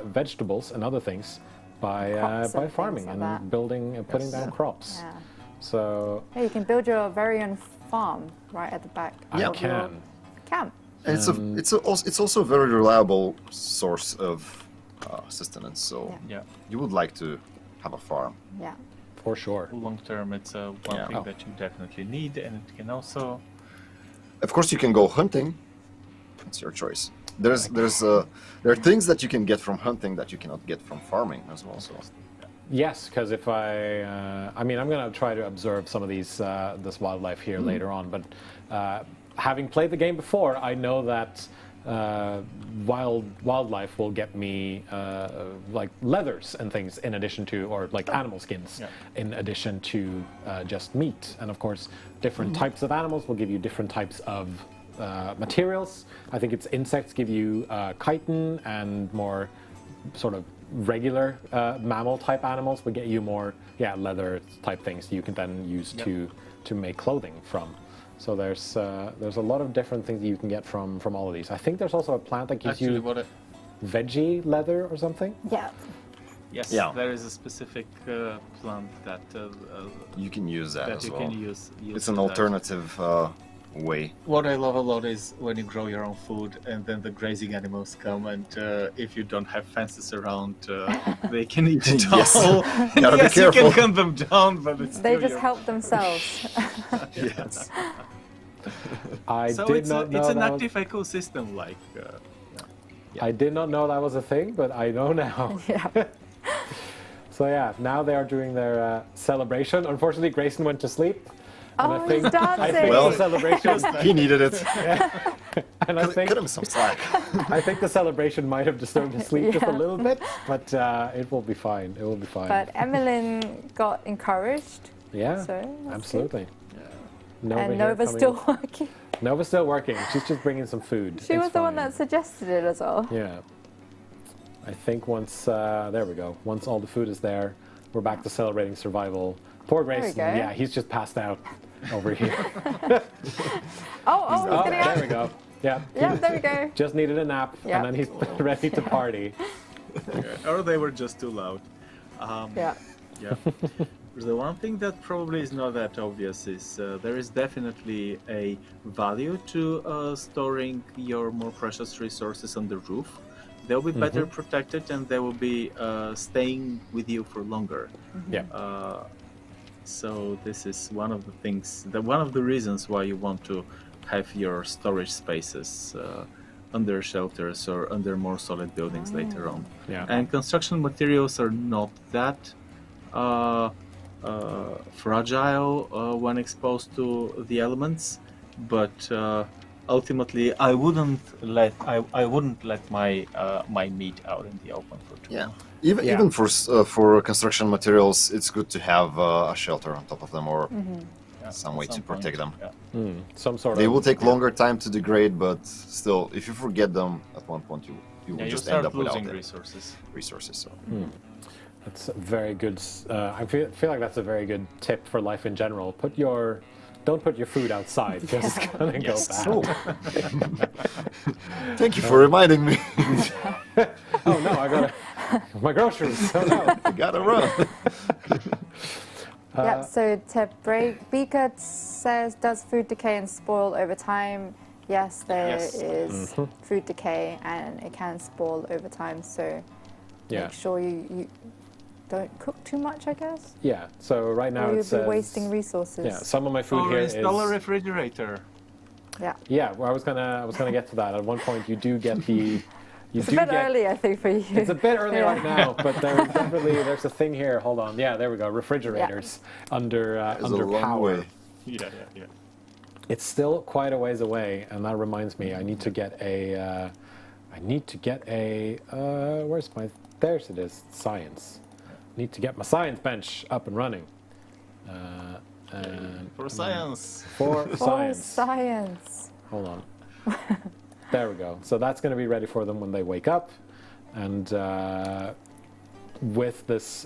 vegetables and other things by farming and building and putting down crops. So you can build your very own farm right at the back. I can. Camp. And it's also a very reliable source of sustenance. So you would like to have a farm. Yeah. For sure. Long term, it's one thing that you definitely need, and it can also. Of course, you can go hunting. It's your choice. There are things that you can get from hunting that you cannot get from farming as well. So. Yes, because if I mean, I'm going to try to observe some of these this wildlife here later on. But having played the game before, I know that wildlife will get me like leathers and things in addition to, or like animal skins in addition to just meat. And of course, different types of animals will give you different types of materials. I think it's insects give you chitin, and more sort of regular mammal type animals will get you more leather type things you can then use to make clothing from. So there's a lot of different things that you can get from all of these. I think there's also a plant that gives you veggie leather or something. Yeah. Yes, there is a specific plant that you can use that as well. Use it's an alternative way. What I love a lot is when you grow your own food and then the grazing animals come, and if you don't have fences around, they can eat it all. Gotta be careful. You can hunt them down, but they just help themselves. Yes. It's an active ecosystem, like. I did not know that was a thing, but I know now. So now they are doing their celebration. Unfortunately, Grayson went to sleep. Oh, he's dancing! I think the celebration. He needed it. And I think cut him some slack. I think the celebration might have disturbed his sleep just a little bit, but it will be fine. It will be fine. But Emmeline got encouraged. Yeah, so absolutely. And Nova's still working. Nova's still working. She's just bringing some food. She was the one that suggested it as well. Yeah. I think once there we go. Once all the food is there, we're back to celebrating survival. Poor Grayson. Yeah, he's just passed out over here. he's getting out. There we go. Yeah. There we go. Just needed a nap, and then he's ready to party. Or they were just too loud. The one thing that probably is not that obvious is there is definitely a value to storing your more precious resources on the roof. They'll be better protected, and they will be staying with you for longer. So this is one of the things, one of the reasons why you want to have your storage spaces under shelters or under more solid buildings later on. And construction materials are not that fragile when exposed to the elements, but ultimately I wouldn't let my meat out in the open for too long. Even for construction materials, it's good to have a shelter on top of them, or some way to protect them. Some sort of. They will take longer time to degrade, but still, if you forget them at one point, you will just end up without resources. So. That's very good. I feel like that's a very good tip for life in general. Don't put your food outside, because it's gonna go bad. Thank you for reminding me. Oh no, I gotta my groceries. Oh no, I gotta run. So to break, Beaker says, does food decay and spoil over time? yes, there Yes. is food decay and it can spoil over time. So make sure you don't cook too much, I guess. Yeah. So right now Or it you'll says be wasting resources. yeah. Some of my food Or here install a is refrigerator. Yeah. yeah. Well, I was gonna get to that. At one point, you do get the. You It's a do bit get, early, I think, for you. It's a bit early Yeah. right now, but there's a thing here. Hold on. Yeah, there we go. Refrigerators under It's under a long power. way. Yeah. It's still quite a ways away, and that reminds me, I need to get a. Where's my? There's it is. Science. Need to get my science bench up and running. And For science. for science. Science. Hold on. There we go. So that's going to be ready for them when they wake up, and with this,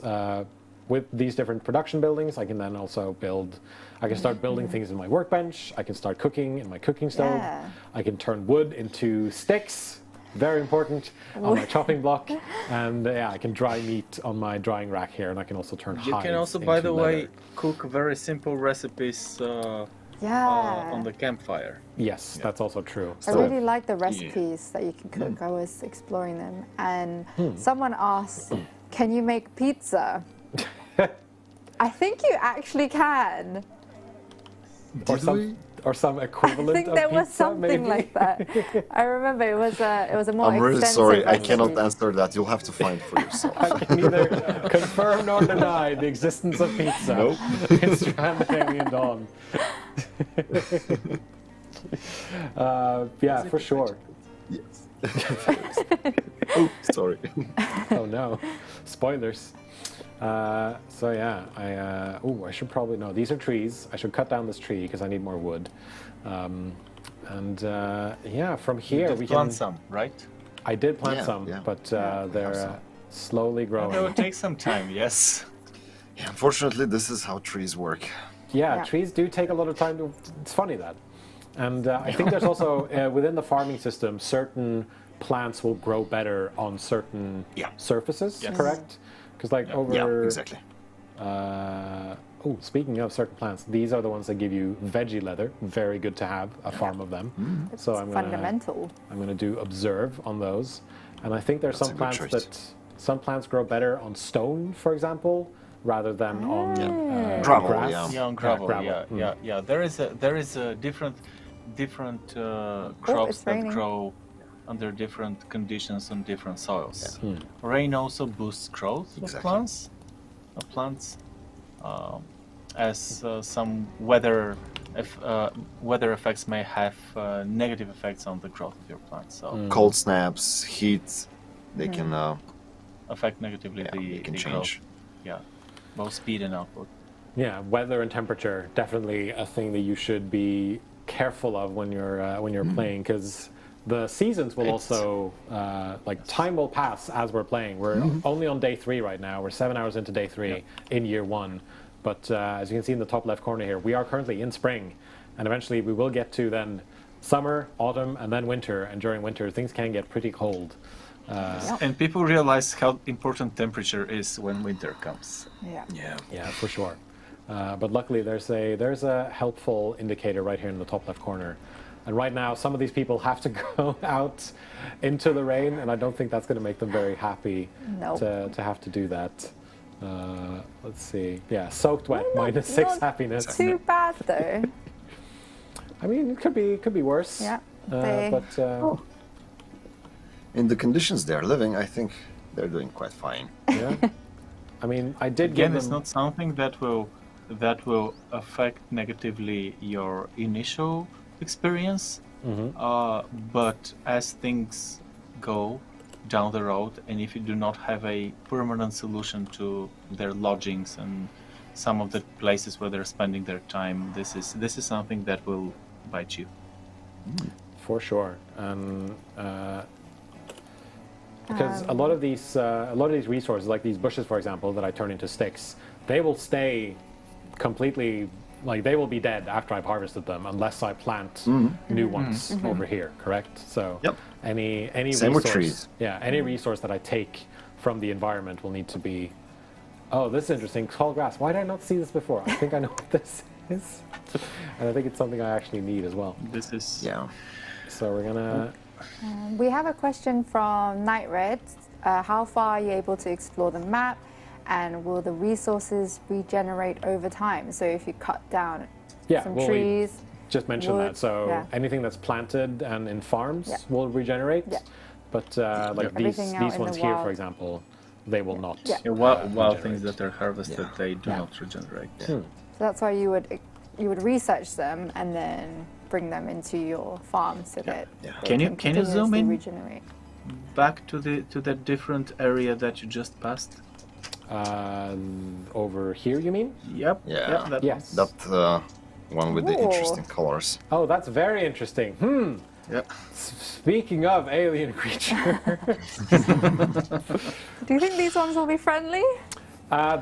with these different production buildings, I can then also build. I can start building things in my workbench. I can start cooking in my cooking stove. Yeah. I can turn wood into sticks. Very important on my chopping block, and yeah, I can dry meat on my drying rack here, and I can also turn You hides can also, by into the leather. way, cook very simple recipes Yeah. on the campfire. Yes, that's also true. I So- really like the recipes that you can cook. I was exploring them, and someone asked, "Can you make pizza?" I think you actually can. or some equivalent I think of there was pizza, something maybe? like that. I remember it was a more I'm really extensive sorry, I recipe. cannot answer that. You'll have to find for yourself. I can neither confirm nor deny the existence of pizza Nope. in Strand Alien Dawn. Yeah, for sure. Yes. Oh, sorry. Oh no, spoilers. So yeah, I should probably no. These are trees. I should cut down this tree because I need more wood. Yeah, from here You we did plant can. some, right? I did plant Yeah, some, yeah. but have they're some. slowly It growing. will take some time, yes. Yeah, unfortunately, this is how trees work. Yeah, Yeah. trees do take a lot of time to. It's funny that, and I think there's also within the farming system, certain plants will grow better on certain surfaces. Yes. Correct? Because like over. Yeah, exactly. Speaking of certain plants, these are the ones that give you veggie leather. Very good to have a farm of them. It's So I'm gonna fundamental. do observe on those, and I think there's That's some a good plants choice. that some plants grow better on stone, for example, rather than on Gravel, grass. yeah. Yeah, on gravel. gravel. Yeah. There is a different crops it's that raining. grow under different conditions on different soils. Rain also boosts growth of Exactly. plants, as some weather effects may have negative effects on the growth of your plants. So Cold snaps, heat, they can affect negatively they the can growth. change. Yeah, both speed and output. Yeah, weather and temperature definitely a thing that you should be careful of when you're playing, because the seasons will also like time will pass as we're playing. We're only on day 3 right now. We're 7 hours into day 3 in year 1, but as you can see in the top left corner here, we are currently in spring, and eventually we will get to then summer, autumn, and then winter. And during winter, things can get pretty cold. And people realize how important temperature is when winter comes. Yeah. Yeah, for sure. But luckily, there's a helpful indicator right here in the top left corner. And right now, some of these people have to go out into the rain, and I don't think that's going to make them very happy Nope. to have to do that. Let's see. Yeah, soaked wet, -6 not happiness. Too bad though. I mean, it could be worse. Yeah. But In the conditions they're living, I think they're doing quite fine. yeah. I mean, I did Again, give it's them. not something that will affect negatively your initial experience, but as things go down the road, and if you do not have a permanent solution to their lodgings and some of the places where they're spending their time, this is something that will bite you. For sure, because a lot of these resources, like these bushes, for example, that I turn into sticks, they will stay completely, like they will be dead after I've harvested them, unless I plant new ones over here. Correct? So Yep. any Same with resource, trees. yeah, any resource that I take from the environment will need to be. Oh, this is interesting. Tall grass. Why did I not see this before? I think I know what this is, and I think it's something I actually need as well. This is Yeah. So we're gonna. We have a question from Night Red. How far are you able to explore the map, and will the resources regenerate over time? So if you cut down some trees. Just mentioned wood, that. So anything that's planted and in farms will regenerate. Yeah. But like these ones here, for example, they will not. Yeah, wild things that are harvested, they do not regenerate. So that's why you would research them and then bring them into your farm so that they can you zoom in regenerate. Back to the different area that you just passed? Over here, you mean? Yep. Yeah. That yes. That one with the interesting colors. Oh, that's very interesting. Yep. Speaking of alien creatures. Do you think these ones will be friendly?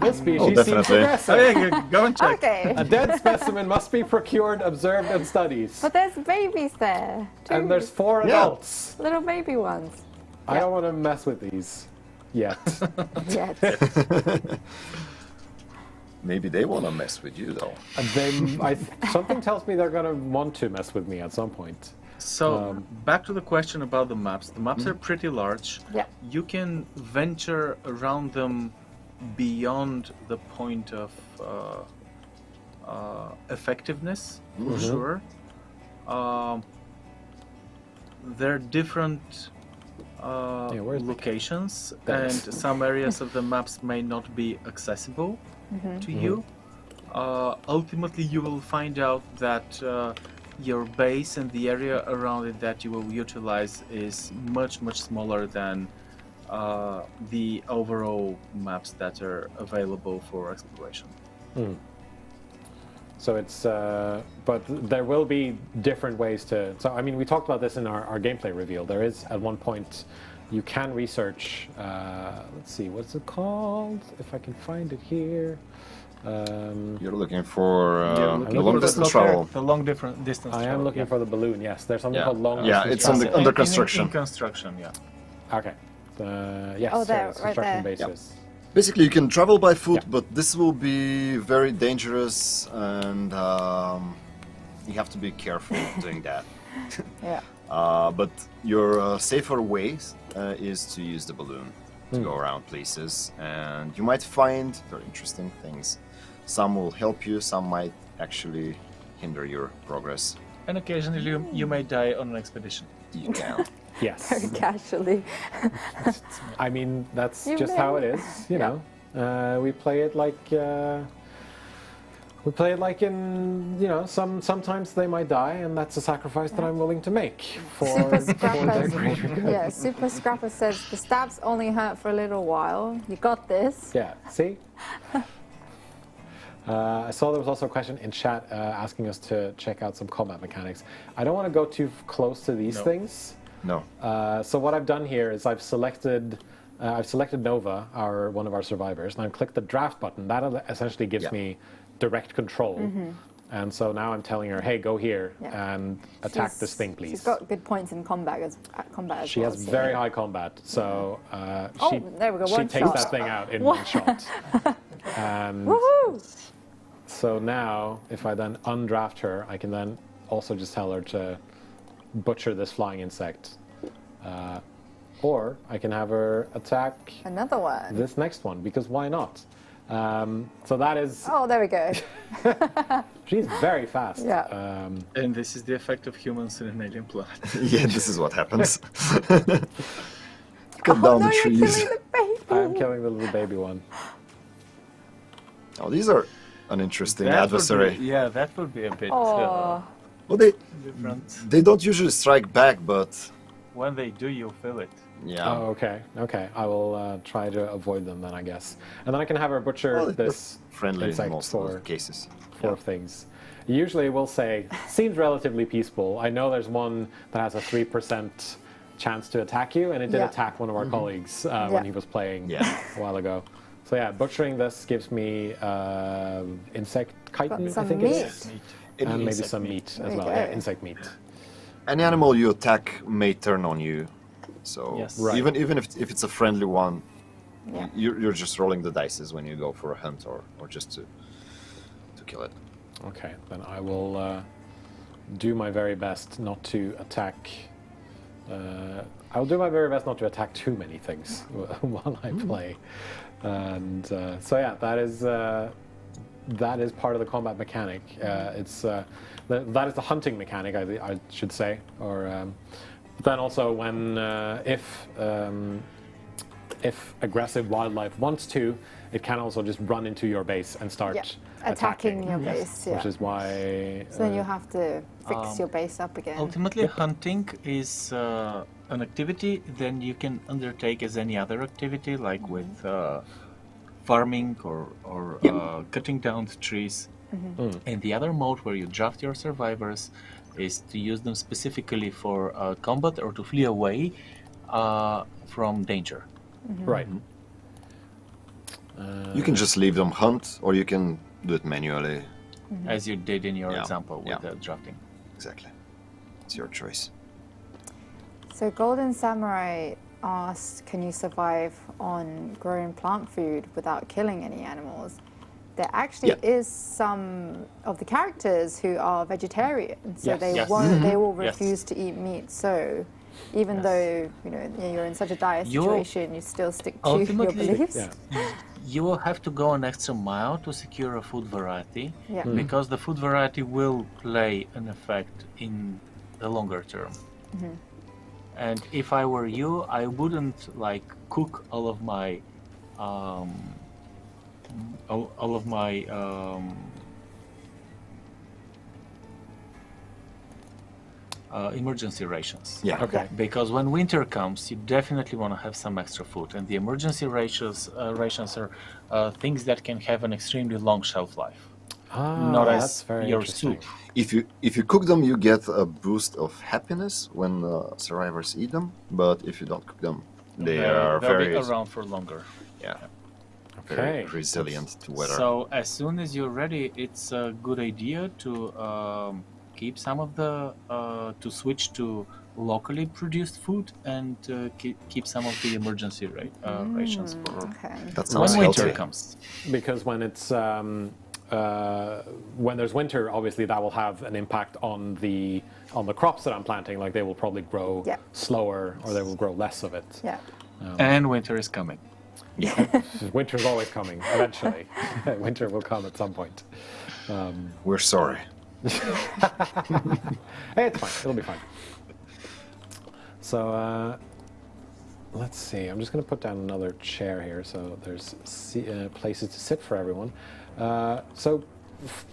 This species seems progressive. Oh, yeah, go and check. Okay. A dead specimen must be procured, observed, and studied. But there's babies there, too. And there's 4 adults. Little baby ones. I don't want to mess with these yet. Yet. Maybe they want to mess with you, though. Something tells me they're going to want to mess with me at some point. So, back to the question about the maps. The maps are pretty large. Yeah. You can venture around them beyond the point of effectiveness, for sure. There are different locations, and some areas of the maps may not be accessible to you. Ultimately, you will find out that your base and the area around it that you will utilize is much, much smaller than the overall maps that are available for exploration. So it's, but there will be different ways to, so I mean, we talked about this in our gameplay reveal. There is, at one point, you can research, let's see, what's it called? If I can find it here. You're looking for looking long distance travel. The long distance I am looking for the balloon, yes. There's something called long distance travel. It's under construction. In construction, yeah. Okay. Yes, oh, there, it's right construction there. basis. Basically, you can travel by foot, but this will be very dangerous, and you have to be careful doing that. But your safer way is to use the balloon to go around places, and you might find very interesting things. Some will help you, some might actually hinder your progress. And occasionally you may die on an expedition. You can. Yes. Very casually. I mean, that's just how it is, you know. We play it like in, you know, sometimes they might die, and that's a sacrifice that I'm willing to make for their greater good. Yeah, Super Scrapper says the stabs only hurt for a little while. You got this. Yeah, see? I saw there was also a question in chat asking us to check out some combat mechanics. I don't want to go too close to these things. No. So what I've done here is I've selected Nova, one of our survivors, and I've clicked the draft button. That essentially gives me direct control. And so now I'm telling her, hey, go here and attack this thing, please. She's got good points in combat as She has very high combat, so there we go. she takes that thing out in one shot. And so now, if I then undraft her, I can then also just tell her to butcher this flying insect. Or I can have her attack another one. This next one, because why not? So that is... Oh, there we go. She's very fast. Yeah. And this is the effect of humans in an alien planet. Yeah, this is what happens. Cut down the trees. You're killing the baby. I am killing the little baby one. Oh, these are an interesting adversary. That would be a bit well, different. They don't usually strike back, but... When they do, you'll feel it. Yeah. Oh, okay. I will try to avoid them then, I guess. And then I can have her butcher this friendly insect in most of the cases. For things. Usually we'll say, seems relatively peaceful. I know there's one that has a 3% chance to attack you, and it did attack one of our colleagues when he was playing a while ago. So yeah, butchering this gives me insect chitin, I think it is. And maybe some meat as well. Yeah, insect meat. Any animal you attack may turn on you. So even if it's a friendly one, you're just rolling the dice when you go for a hunt or just to kill it. Okay, then I will do my very best not to attack. I'll do my very best not to attack too many things while I play, and so yeah, that is part of the combat mechanic. It's that is the hunting mechanic, I should say, or but then also when if aggressive wildlife wants to, it can also just run into your base and start attacking your base. Which is why. So then you have to fix your base up again. Ultimately, hunting is an activity then you can undertake as any other activity, like with farming or cutting down the trees. And the other mode where you draft your survivors is to use them specifically for combat or to flee away from danger. Right. You can just leave them hunt, or you can do it manually. As you did in your example with the drafting. Exactly. It's your choice. So Golden Samurai asked, can you survive on growing plant food without killing any animals? There actually is some of the characters who are vegetarian, so they won't. They will refuse to eat meat. So even though you're in such a dire situation, you still stick to your beliefs. You will have to go an extra mile to secure a food variety, because the food variety will play an effect in the longer term. And if I were you, I wouldn't cook all of my emergency rations. Because when winter comes, you definitely want to have some extra food, and the emergency rations are things that can have an extremely long shelf life. Not as your soup. If you cook them, you get a boost of happiness when survivors eat them. But if you don't cook them, they'll be around for longer. Very resilient to weather. So as soon as you're ready, it's a good idea to keep some of the to switch to locally produced food and keep some of the emergency rations for when winter comes. Because when it's when there's winter, obviously that will have an impact on the crops that I'm planting. Like they will probably grow slower, or they will grow less of it. And winter is coming. Winter's always coming. Eventually, winter will come at some point. We're sorry. Hey, it's fine. It'll be fine. So let's see. I'm just going to put down another chair here, so there's places to sit for everyone. So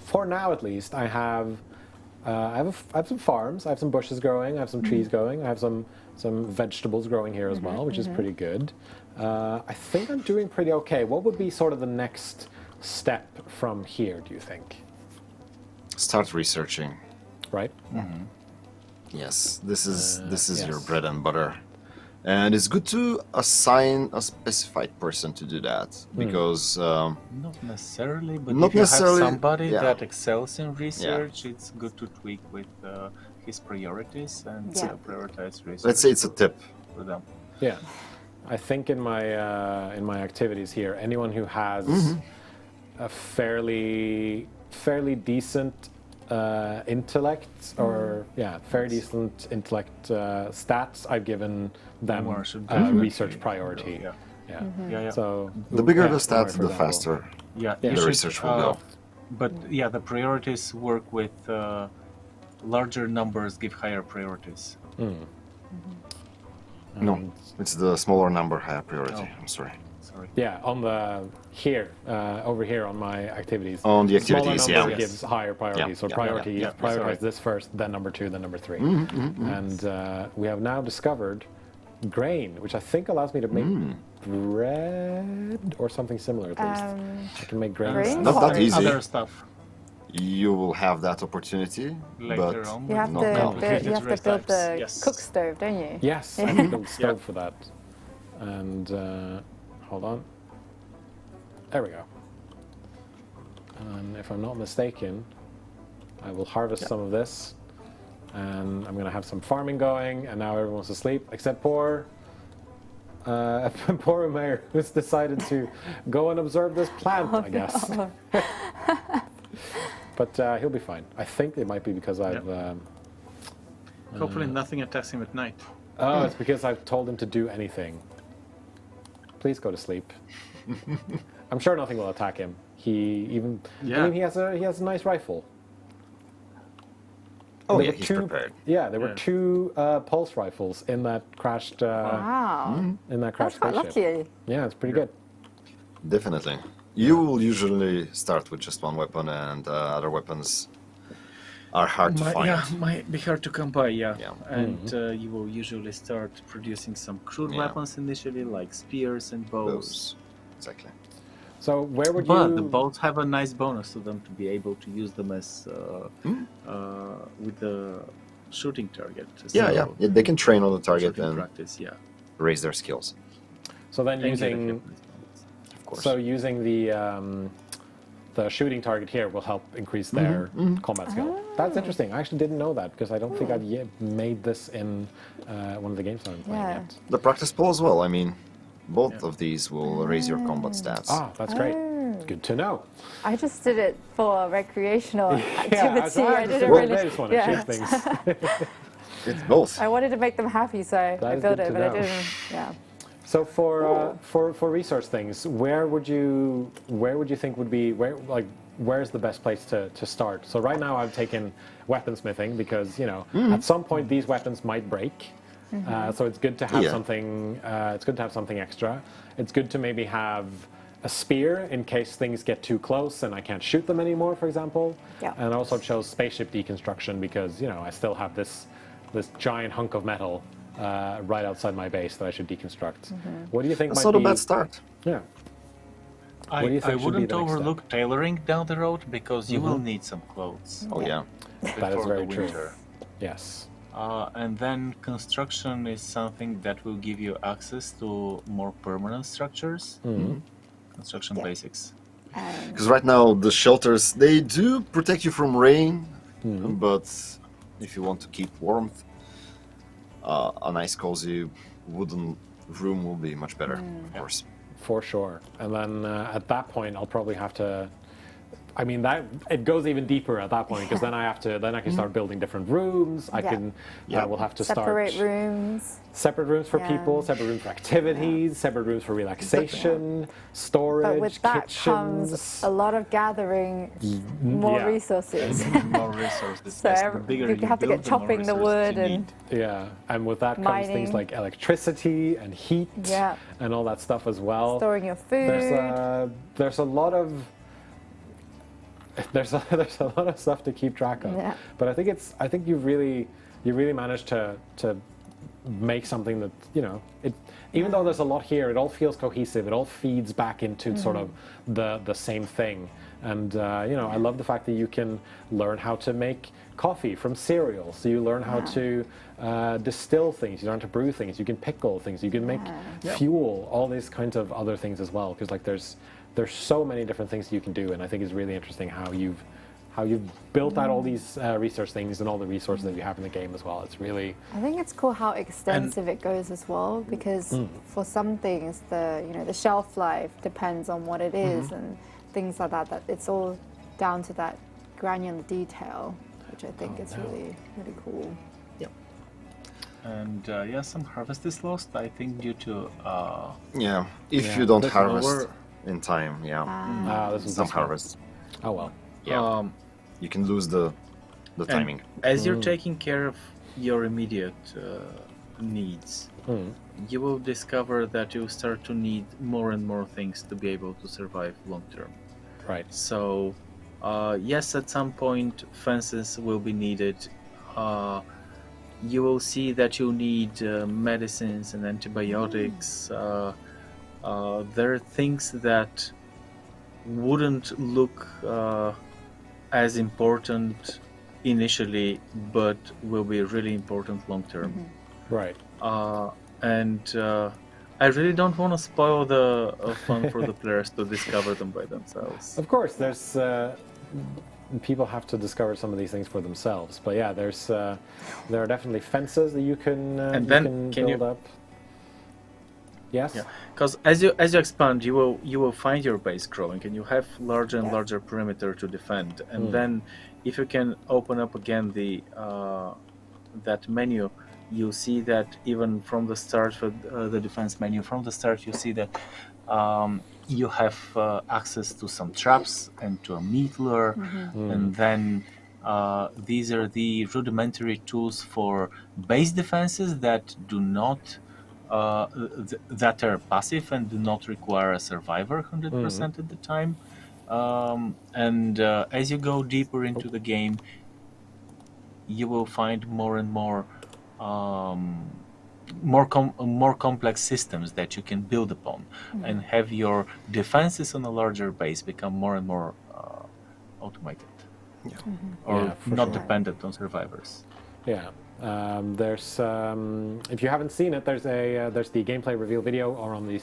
for now, at least, I have some farms. I have some bushes growing. I have some trees growing. I have some vegetables growing here as well, which is pretty good. I think I'm doing pretty okay. What would be sort of the next step from here, do you think? Start researching. Right? Yes, this is your bread and butter. And it's good to assign a specified person to do that, because not necessarily, but if you have somebody that excels in research, it's good to tweak with his priorities and prioritize research. Let's say it's a tip for them. Yeah, I think in my activities here, anyone who has a fairly decent intellect, or fairly decent intellect stats, I've given them research priority. So the bigger the stats, the faster the research will go. But the priorities work with larger numbers, give higher priorities. No, it's the smaller number higher priority. I'm sorry. Yeah, on the over here on my activities. On the activities, smaller number gives higher priority. So prioritize this first, then number 2, then number 3. And we have now discovered grain, which I think allows me to make bread or something similar at least. I can make grain. Not that easy. Other stuff. You will have that opportunity later but on. You have to build the cook stove, don't you? Yes, I can build a stove for that. And hold on. There we go. And if I'm not mistaken, I will harvest some of this, and I'm going to have some farming going, and now everyone's asleep, except poor Umair, who's decided to go and observe this plant, I guess. but he'll be fine. I think it might be because I've. Hopefully, nothing attacks him at night. Oh, it's because I've told him to do anything. Please go to sleep. I'm sure nothing will attack him. I mean, he has a nice rifle. Oh, There yeah, were he's two, prepared. Yeah, there were two pulse rifles in that crashed. Wow. In that crashed That's quite spaceship. lucky. Yeah, it's pretty good. Definitely. You will usually start with just one weapon, and other weapons are hard to find. Yeah, might be hard to come by, yeah. And Mm-hmm. you will usually start producing some crude Yeah. weapons initially, like spears and bows. Those. Exactly. So where would But you? the bows have a nice bonus to them to be able to use them as with the shooting target. Yeah, yeah. They can train on the target shooting and practice, yeah. raise their skills. So then And get a using. hit points bonus. Of course. So using the shooting target here will help increase their combat skill. That's interesting. I actually didn't know that because I don't think I've yet made this in one of the games I'm playing Yeah. yet. The practice pull as well. I mean, both of these will raise your combat stats. Ah, that's great. Good to know. I just did it for recreational activity. I didn't really, really. just want to shoot things. It's both. I wanted to make them happy, so I is built good it, to but I know. didn't. Yeah. So for resource things, where would you think would be where's the best place to start? So right now I've taken weaponsmithing because at some point these weapons might break. So it's good to have something. It's good to have something extra. It's good to maybe have a spear in case things get too close and I can't shoot them anymore, for example. Yeah. And I also chose spaceship deconstruction because I still have this giant hunk of metal right outside my base that I should deconstruct. What do you think That's might not a be? bad start. Yeah. What do you I think should be wouldn't the next step? overlook tailoring down the road because you will need some clothes. Oh yeah. That is before very the true. winter. Yes. And then construction is something that will give you access to more permanent structures. Construction basics. Because right now the shelters, they do protect you from rain, but if you want to keep warmth, a nice cozy wooden room will be much better, of course. For sure. And then at that point, I'll probably have to. I mean, that it goes even deeper at that point because then I can start building different rooms. I can. We'll have to Separate start rooms. separate rooms for Yeah. people, separate rooms for activities, separate rooms for relaxation, storage, But with that kitchens. comes a lot of gathering more Yeah. resources. More resources. So Yes, the bigger you have to build, get the more chopping the resources wood you and need. Yeah, and with that comes things Mining. like electricity and heat Yeah. and all that stuff as well. storing your food. There's a lot of there's a lot of stuff to keep track of. Yeah. But I think you really managed to make something that it. Even though there's a lot here, it all feels cohesive. It all feeds back into sort of the same thing. And I love the fact that you can learn how to make coffee from cereal. So you learn how to distill things. You learn to brew things. You can pickle things. You can make fuel. All these kinds of other things as well. Because there's so many different things you can do. And I think it's really interesting how you've built out all these research things and all the resources that you have in the game as well. It's really I think it's cool how extensive it goes as well, because for some things the shelf life depends on what it is and things like that. That it's all down to that granular detail, which I think is really cool. And some harvest is lost, I think, due to If you don't This harvest in time, this is some this one. harvest. Oh well. You can lose the timing. As you're taking care of your immediate needs, you will discover that you start to need more and more things to be able to survive long term. Right. So, yes, at some point fences will be needed. You will see that you need medicines and antibiotics. There are things that wouldn't look as important initially, but will be really important long term. Right. I really don't want to spoil the fun for the players to discover them by themselves. Of course, there's people have to discover some of these things for themselves. But yeah, there are definitely fences that you can And you then can can build you- up. Yes. Yeah, because as you expand, you will find your base growing, and you have larger and larger perimeter to defend. And then, if you can open up again the that menu, you see that even from the start for the defense menu, from the start you see that you have access to some traps and to a meat lure, and then these are the rudimentary tools for base defenses that do not that are passive and do not require a survivor 100% at the time. And as you go deeper into the game, you will find more and more more complex systems that you can build upon, and have your defenses on a larger base become more and more automated, or not dependent on survivors. Yeah. There's if you haven't seen it, there's the gameplay reveal video or on the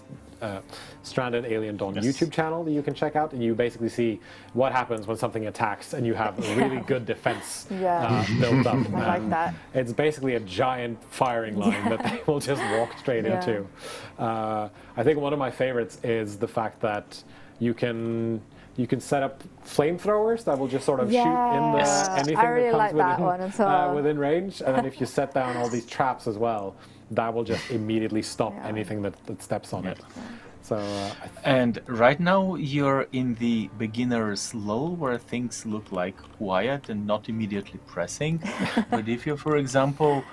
Stranded Alien Dawn YouTube channel that you can check out, and you basically see what happens when something attacks and you have a really good defense built up. I like that. It's basically a giant firing line that they will just walk straight into. I think one of my favorites is the fact that you can set up flamethrowers that will just sort of shoot in anything I really that comes like that one as well. within range, and then if you set down all these traps as well, that will just immediately stop anything that steps on it. So and right now you're in the beginner's lull where things look like quiet and not immediately pressing. But if you, for example,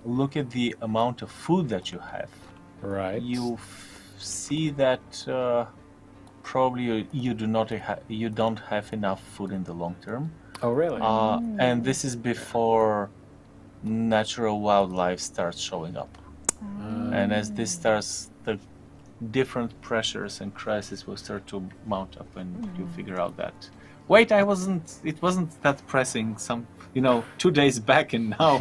look at the amount of food that you have, you see that probably you don't have enough food in the long term. Oh, really? And this is before natural wildlife starts showing up. And as this starts, the different pressures and crises will start to mount up, and you figure out that, wait, it wasn't that pressing 2 days back, and now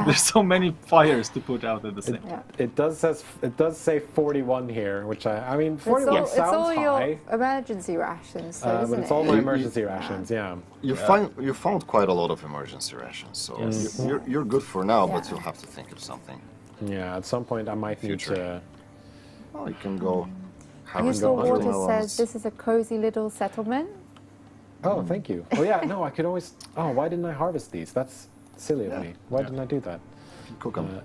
there's so many fires to put out at the same time. It does say 41 here, which I mean 41 sounds it's all high. your emergency rations, so isn't but it's it? all my emergency rations. You found quite a lot of emergency rations, so you're good for now, but you'll have to think of something. Yeah, at some point I might need to. Well, you can go. Useful Water says this is a cozy little settlement. Oh, thank you. Oh yeah, no, I could always. Oh, why didn't I harvest these? That's silly of me. Why didn't I do that? Cook them.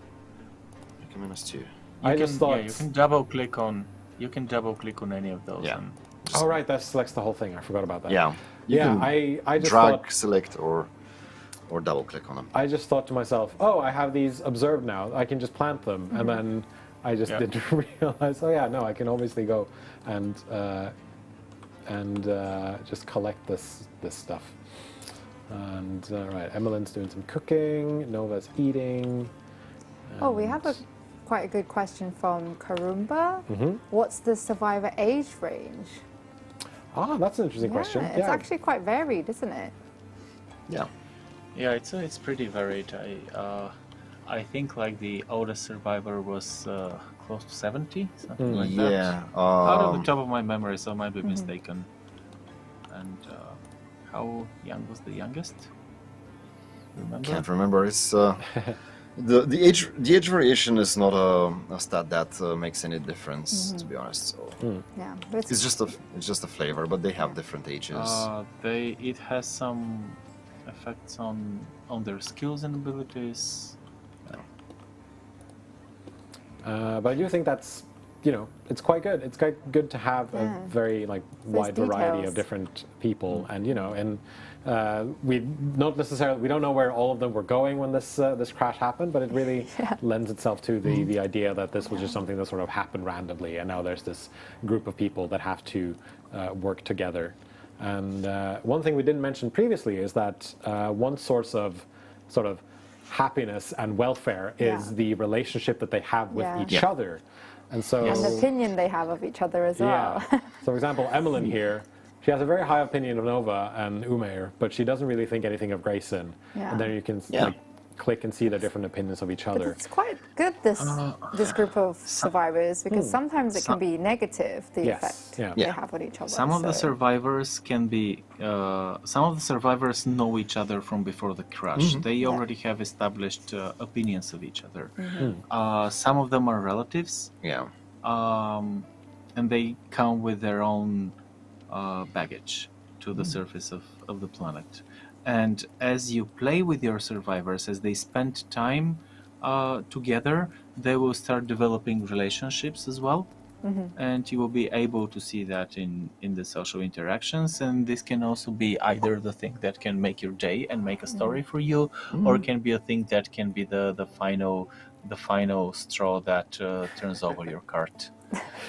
Make them in a stew. I just thought you can double click on any of those. Yeah. Oh right, that selects the whole thing. I forgot about that. Yeah. I just drag, thought, select, or double click on them. I just thought to myself, oh, I have these observed now. I can just plant them, and then I just didn't realize. Oh yeah, no, I can obviously go and just collect this stuff. And right, Emmeline's doing some cooking. Nova's eating. Oh, we have quite a good question from Karumba. What's the survivor age range? Ah, that's an interesting question. It's actually quite varied, isn't it? Yeah. Yeah, it's pretty varied. I think like the oldest survivor was close to 70, something like that. Yeah. Out of the top of my memory, so I might be mistaken. And how young was the youngest? Remember? Can't remember. It's the age variation is not a stat that makes any difference, to be honest. So Yeah. it's just a flavor, but they have different ages. It has some effects on their skills and abilities. But I do think that's, it's quite good. It's quite good to have a very wide variety of different people, and we don't know where all of them were going when this crash happened, but it really lends itself to the idea that this was just something that sort of happened randomly, and now there's this group of people that have to work together. And one thing we didn't mention previously is that one source of sort of happiness and welfare is the relationship that they have with each other. And so and the opinion they have of each other as well. So for example, Emmeline here, she has a very high opinion of Nova and Umair, but she doesn't really think anything of Grayson. And then you can click and see the different opinions of each other. But it's quite good, this group of survivors, because sometimes it can be negative, the effect they have on each other. Some of the survivors can be, some of the survivors know each other from before the crash. They already have established opinions of each other. Some of them are relatives. Yeah. and they come with their own baggage to the surface of the planet. And as you play with your survivors, as they spend time together, they will start developing relationships as well. And you will be able to see that in the social interactions. And this can also be either the thing that can make your day and make a story for you, or it can be a thing that can be the final straw that turns over your cart.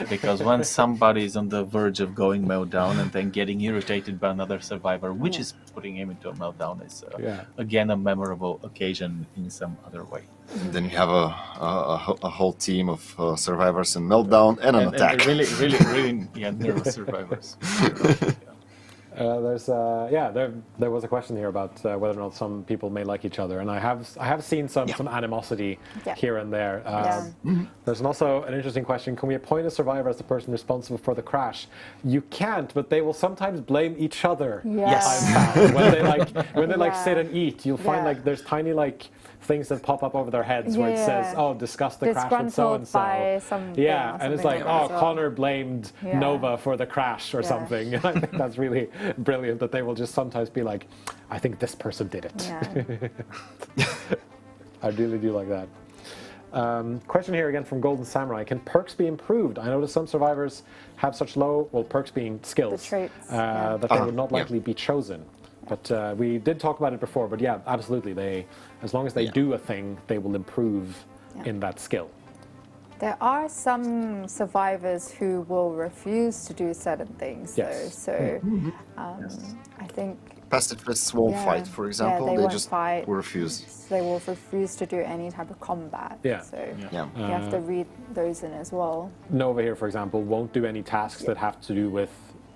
Because once somebody is on the verge of going meltdown and then getting irritated by another survivor, which is putting him into a meltdown, is again a memorable occasion in some other way. And then you have a whole team of survivors in meltdown and an attack. And really nervous survivors. There was a question here about whether or not some people may like each other, and I have seen some animosity here and there. There's also an interesting question: can we appoint a survivor as the person responsible for the crash? You can't, but they will sometimes blame each other. Yes. I've found. when they sit and eat, you'll find like there's tiny things that pop up over their heads where it says, "Oh, discuss the crash with so and so." And it's like, "Oh, Connor blamed Nova for the crash or something." I think that's really brilliant that they will just sometimes be like, "I think this person did it." I really do like that. Question here again from Golden Samurai: can perks be improved? I noticed some survivors have such low, perks being skills, that they would not likely be chosen. But we did talk about it before, but absolutely. As long as they do a thing, they will improve in that skill. There are some survivors who will refuse to do certain things, though. So I think pacifists won't fight, for example. They just fight. will refuse. They will refuse to do any type of combat. So you have to read those in as well. Nova here, for example, won't do any tasks that have to do with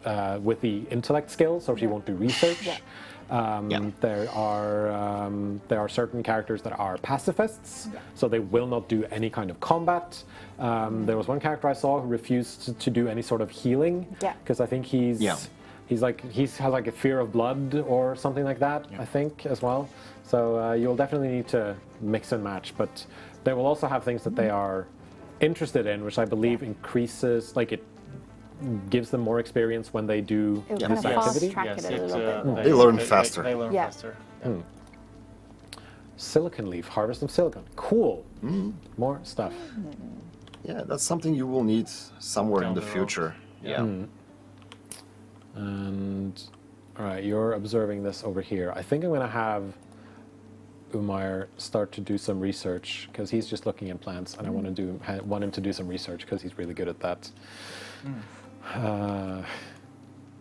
the intellect skills, so she won't do research. There are certain characters that are pacifists, so they will not do any kind of combat. There was one character I saw who refused to do any sort of healing because I think he has like a fear of blood or something like that. I think as well. So you'll definitely need to mix and match, but they will also have things that they are interested in, which I believe increases it gives them more experience when they do this activity. They learn faster. They learn faster. Silicon leaf, harvest some silicon. Cool. More stuff. Yeah, that's something you will need somewhere in the future. And all right, you're observing this over here. I think I'm going to have Umair start to do some research because he's just looking at plants, and I want him to do some research because he's really good at that.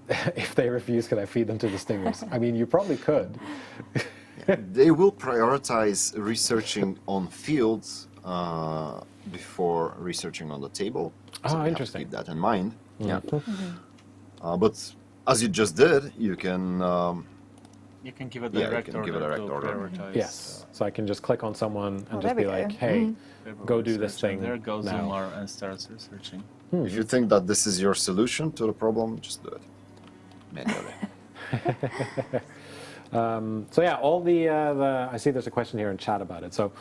If they refuse, can I feed them to the stingers? I mean, you probably could. They will prioritize researching on fields before researching on the table. So interesting. Keep that in mind. But as you just did, you can. You can give a direct order to prioritize. Yes. So I can just click on someone and just be like, "Hey, go do this thing." There goes now. Umar and starts researching. If you think that this is your solution to the problem, just do it manually. All the I see there's a question here in chat about it. So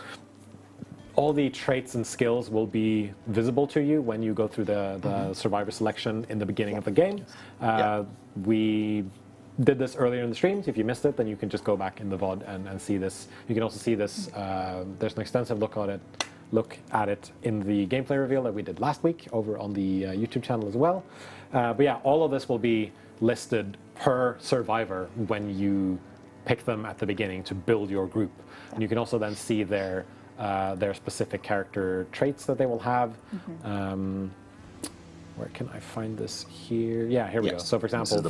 all the traits and skills will be visible to you when you go through the survivor selection in the beginning of the game. We did this earlier in the streams. If you missed it, then you can just go back in the VOD and see this. You can also see this. There's an extensive look at it in the gameplay reveal that we did last week over on the YouTube channel as well. All of this will be listed per survivor when you pick them at the beginning to build your group. And you can also then see their specific character traits that they will have. Where can I find this here? Yeah, here we go. So for example,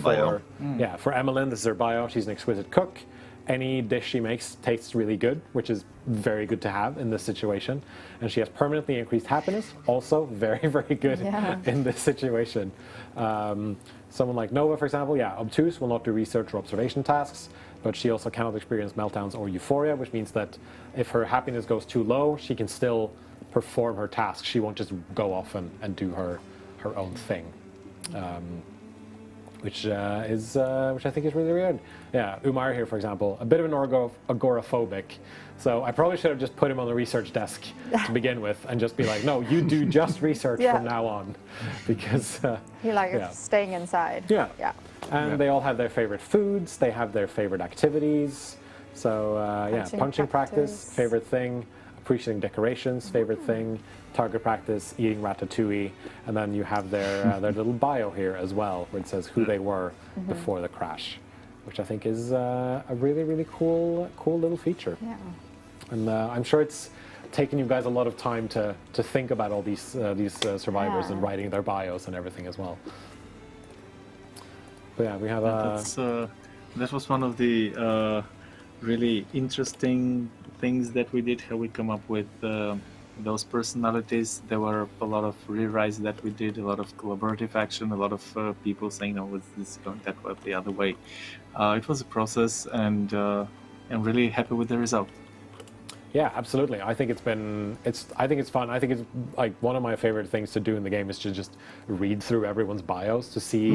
for Emmeline, this is her bio. She's an exquisite cook. Any dish she makes tastes really good, which is very good to have in this situation. And she has permanently increased happiness, also very, very good in this situation. Someone like Nova, for example, obtuse, will not do research or observation tasks, but she also cannot experience meltdowns or euphoria, which means that if her happiness goes too low, she can still perform her tasks. She won't just go off and do her own thing. which I think is really weird. Yeah, Umar here, for example, a bit of an agoraphobic. So I probably should have just put him on the research desk to begin with, and just be like, no, you do just research from now on, because he staying inside. Yeah. Yeah. And they all have their favorite foods. They have their favorite activities. So punching practice, favorite thing. Appreciating decorations, favorite thing. Target practice, eating ratatouille, and then you have their little bio here as well, where it says who they were before the crash, which I think is a really, really cool little feature. Yeah. And I'm sure it's taken you guys a lot of time to think about all these survivors and writing their bios and everything as well. But yeah, we have that was one of the really interesting things that we did, how we come up with those personalities. There were a lot of rewrites that we did, a lot of collaborative action, a lot of people saying, no, this is going that way, the other way. It was a process, and I'm really happy with the result. Yeah, absolutely. I think it's fun. I think it's like one of my favorite things to do in the game is to just read through everyone's bios to see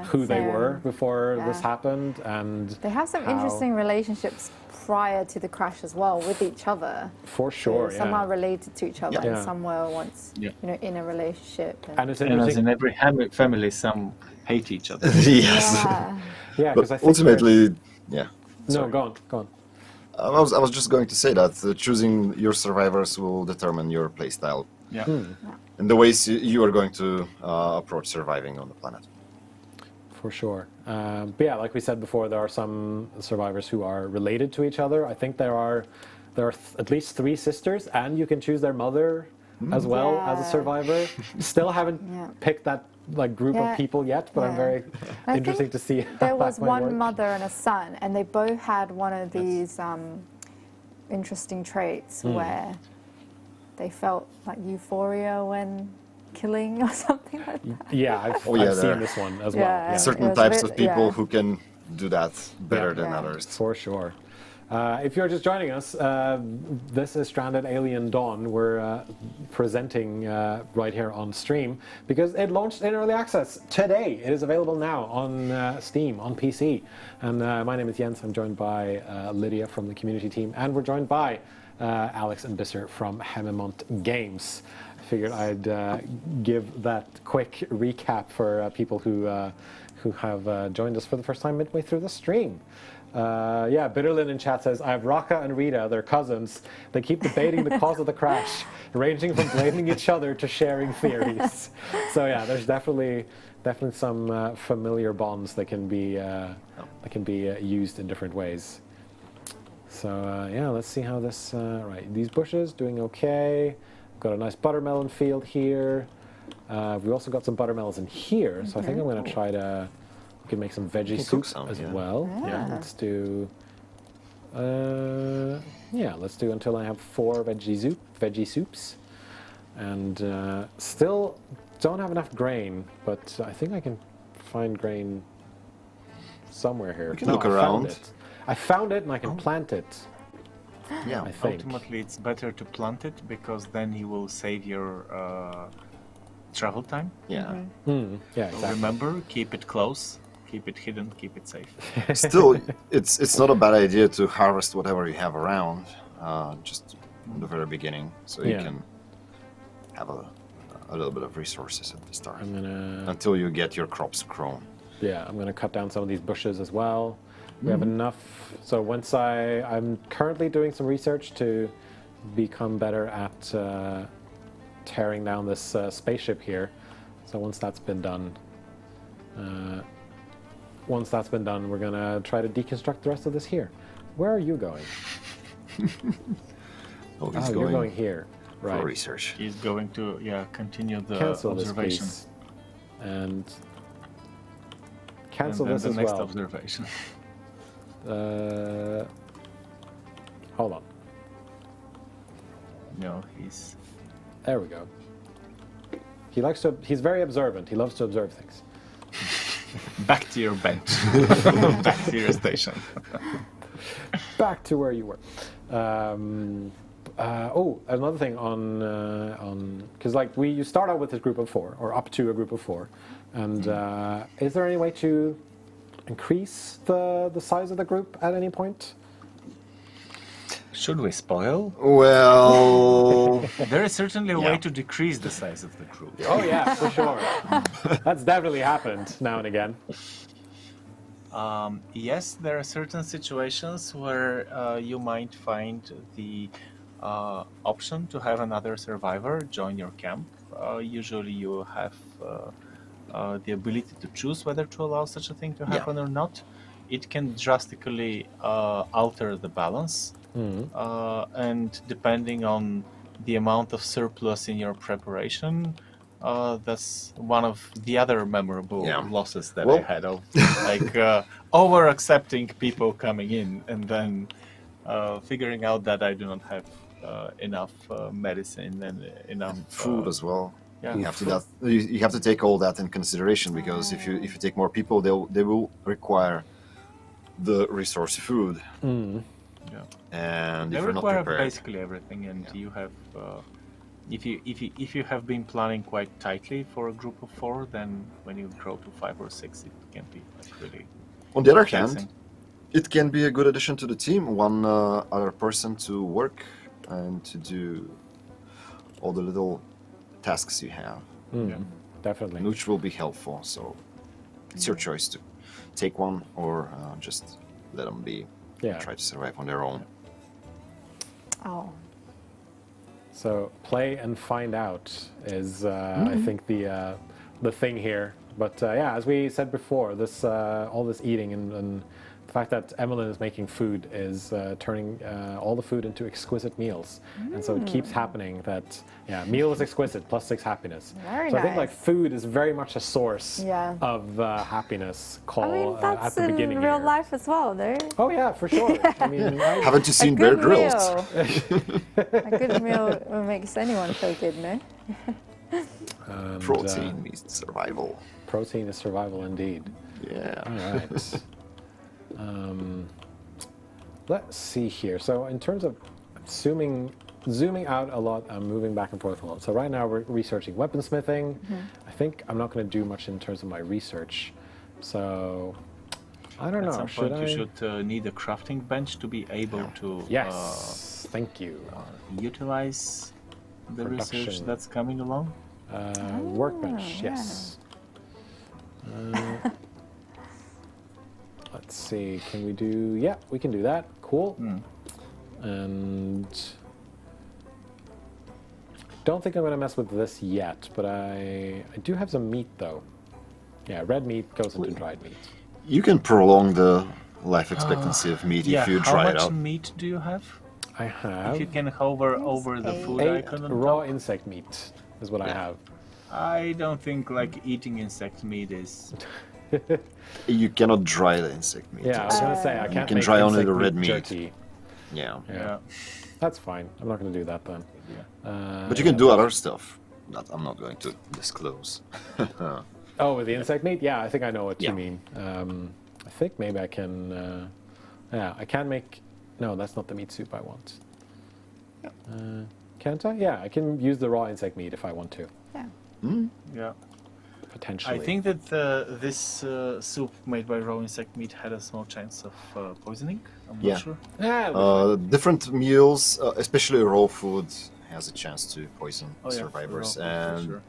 who they were before this happened, and they have some interesting relationships prior to the crash as well with each other. For sure, so some are related to each other, and some were once in a relationship. And it's interesting. And as in every family, some hate each other. Yes. Yeah, but ultimately, No, go on. I was just going to say that choosing your survivors will determine your playstyle. Yeah. And the ways you are going to approach surviving on the planet. For sure. But yeah, like we said before, there are some survivors who are related to each other. I think there are at least 3 sisters, and you can choose their mother as well as a survivor. Still haven't picked that group of people yet, but I'm very interested to see how there was that might one work. mother and a son, and they both had one of these interesting traits where they felt like euphoria when killing or something like that. Yeah, I've seen this one as well. Yeah. Certain types of people who can do that better than others. For sure. If you're just joining us, this is Stranded Alien Dawn. We're presenting right here on stream because it launched in early access today. It is available now on Steam, on PC. And my name is Jens. I'm joined by Lydia from the community team. And we're joined by Alex and Bisser from Haemimont Games. I figured I'd give that quick recap for people who have joined us for the first time midway through the stream. Bitterlin in chat says, I have Raka and Rita, they're cousins. They keep debating the cause of the crash, ranging from blaming each other to sharing theories. So yeah, there's definitely some familiar bonds that can be used in different ways. So let's see how this. Right, these bushes doing okay. Got a nice buttermelon field here. We've also got some buttermelons in here, so I think I'm going to try to. We can make some veggie soup as well. Yeah, let's do. Let's do until I have 4 veggie soups, and still don't have enough grain, but I think I can find grain somewhere here. We can look around. I found it, and I can plant it. Yeah, I think. Ultimately, it's better to plant it because then you will save your travel time. Yeah. Yeah, exactly. So remember, keep it close. Keep it hidden, keep it safe. Still, it's not a bad idea to harvest whatever you have around, just in the very beginning, so you can have a little bit of resources at the start. Until you get your crops grown. Yeah, I'm going to cut down some of these bushes as well. We have enough. So once I'm currently doing some research to become better at tearing down this spaceship here. So once that's been done, we're going to try to deconstruct the rest of this here. Where are you going? You're going here. Right. For research. He's going to continue the cancel observation. This, please. And cancel and this as the next well. Observation. Hold on. No, he's. There we go. He's very observant. He loves to observe things. Back to your bench. Back to your station. Back to where you were. another thing on because like you start out with this group of 4 or up to a group of 4, and is there any way to increase the size of the group at any point? Should we spoil? Well, There is certainly a Yeah. way to decrease the size of the group. Oh yeah, for sure. That's definitely happened now and again. Yes, there are certain situations where you might find the option to have another survivor join your camp. Usually you have the ability to choose whether to allow such a thing to happen or not. It can drastically alter the balance, and depending on the amount of surplus in your preparation, that's one of the other memorable losses that I had of like over accepting people coming in and then figuring out that I do not have enough medicine and enough food as well. Yeah. You have to take all that in consideration, because if you take more people, they will require the resource food. And They if you're not require prepared, basically everything, and you have if you have been planning quite tightly for a group of 4, then when you grow to 5 or 6, it can be like really. On the other taxing. hand, it can be a good addition to the team. One other person to work and to do all the little tasks you have, Definitely. which will be helpful. So it's your choice to take one or just let them be. Yeah. Try to survive on their own. Oh. So play and find out is, I think, the thing here. But yeah, as we said before, this all this eating and the fact that Emmeline is making food is turning all the food into exquisite meals, and so it keeps happening. That meal is exquisite plus 6 happiness. Very so I think nice. like food is very much a source Yeah. of happiness. Call I mean, at that's the in beginning real here. life as well, though. Oh yeah, for sure. I mean, Haven't you A seen Bear good Grylls? meal. A good meal makes anyone feel good, no? and, Protein means survival. protein is survival indeed. Yeah. All right. Let's see here. So in terms of zooming out a lot, I'm moving back and forth a lot. So right now we're researching weaponsmithing. I think I'm not going to do much in terms of my research. So I don't At know. some Should point, I? you should need a crafting bench to be able to Yes. Thank you. utilize the research Production. that's coming along. Workbench. yeah. Yes. Let's see. Can we do? Yeah, we can do that. Cool. And don't think I'm going to mess with this yet, but I do have some meat though. Yeah, red meat goes into dried meat. You can prolong the life expectancy of meat Yeah, if you how try it much out. meat do you have? I have If you can hover over the food 8 icon on raw top. insect meat is what I have. I don't think like eating insect meat is. You cannot dry the insect meat. Yeah, I was going to say I can't can make dry only insect the red meat. jerky. Yeah. Yeah. That's fine. I'm not going to do that then. But you can do other stuff that I'm not going to disclose. Oh, with the insect meat? Yeah, I think I know what Yeah. you mean. I think maybe I can. Yeah, I can make. No, that's not the meat soup I want. Can't I? Yeah, I can use the raw insect meat if I want to. Yeah. Yeah. Potentially. I think that this soup made by raw insect meat had a small chance of poisoning. I'm Yeah. not sure. Yeah, Different meals, especially raw food, has a chance to poison Oh, yeah, survivors, raw food, for and sure.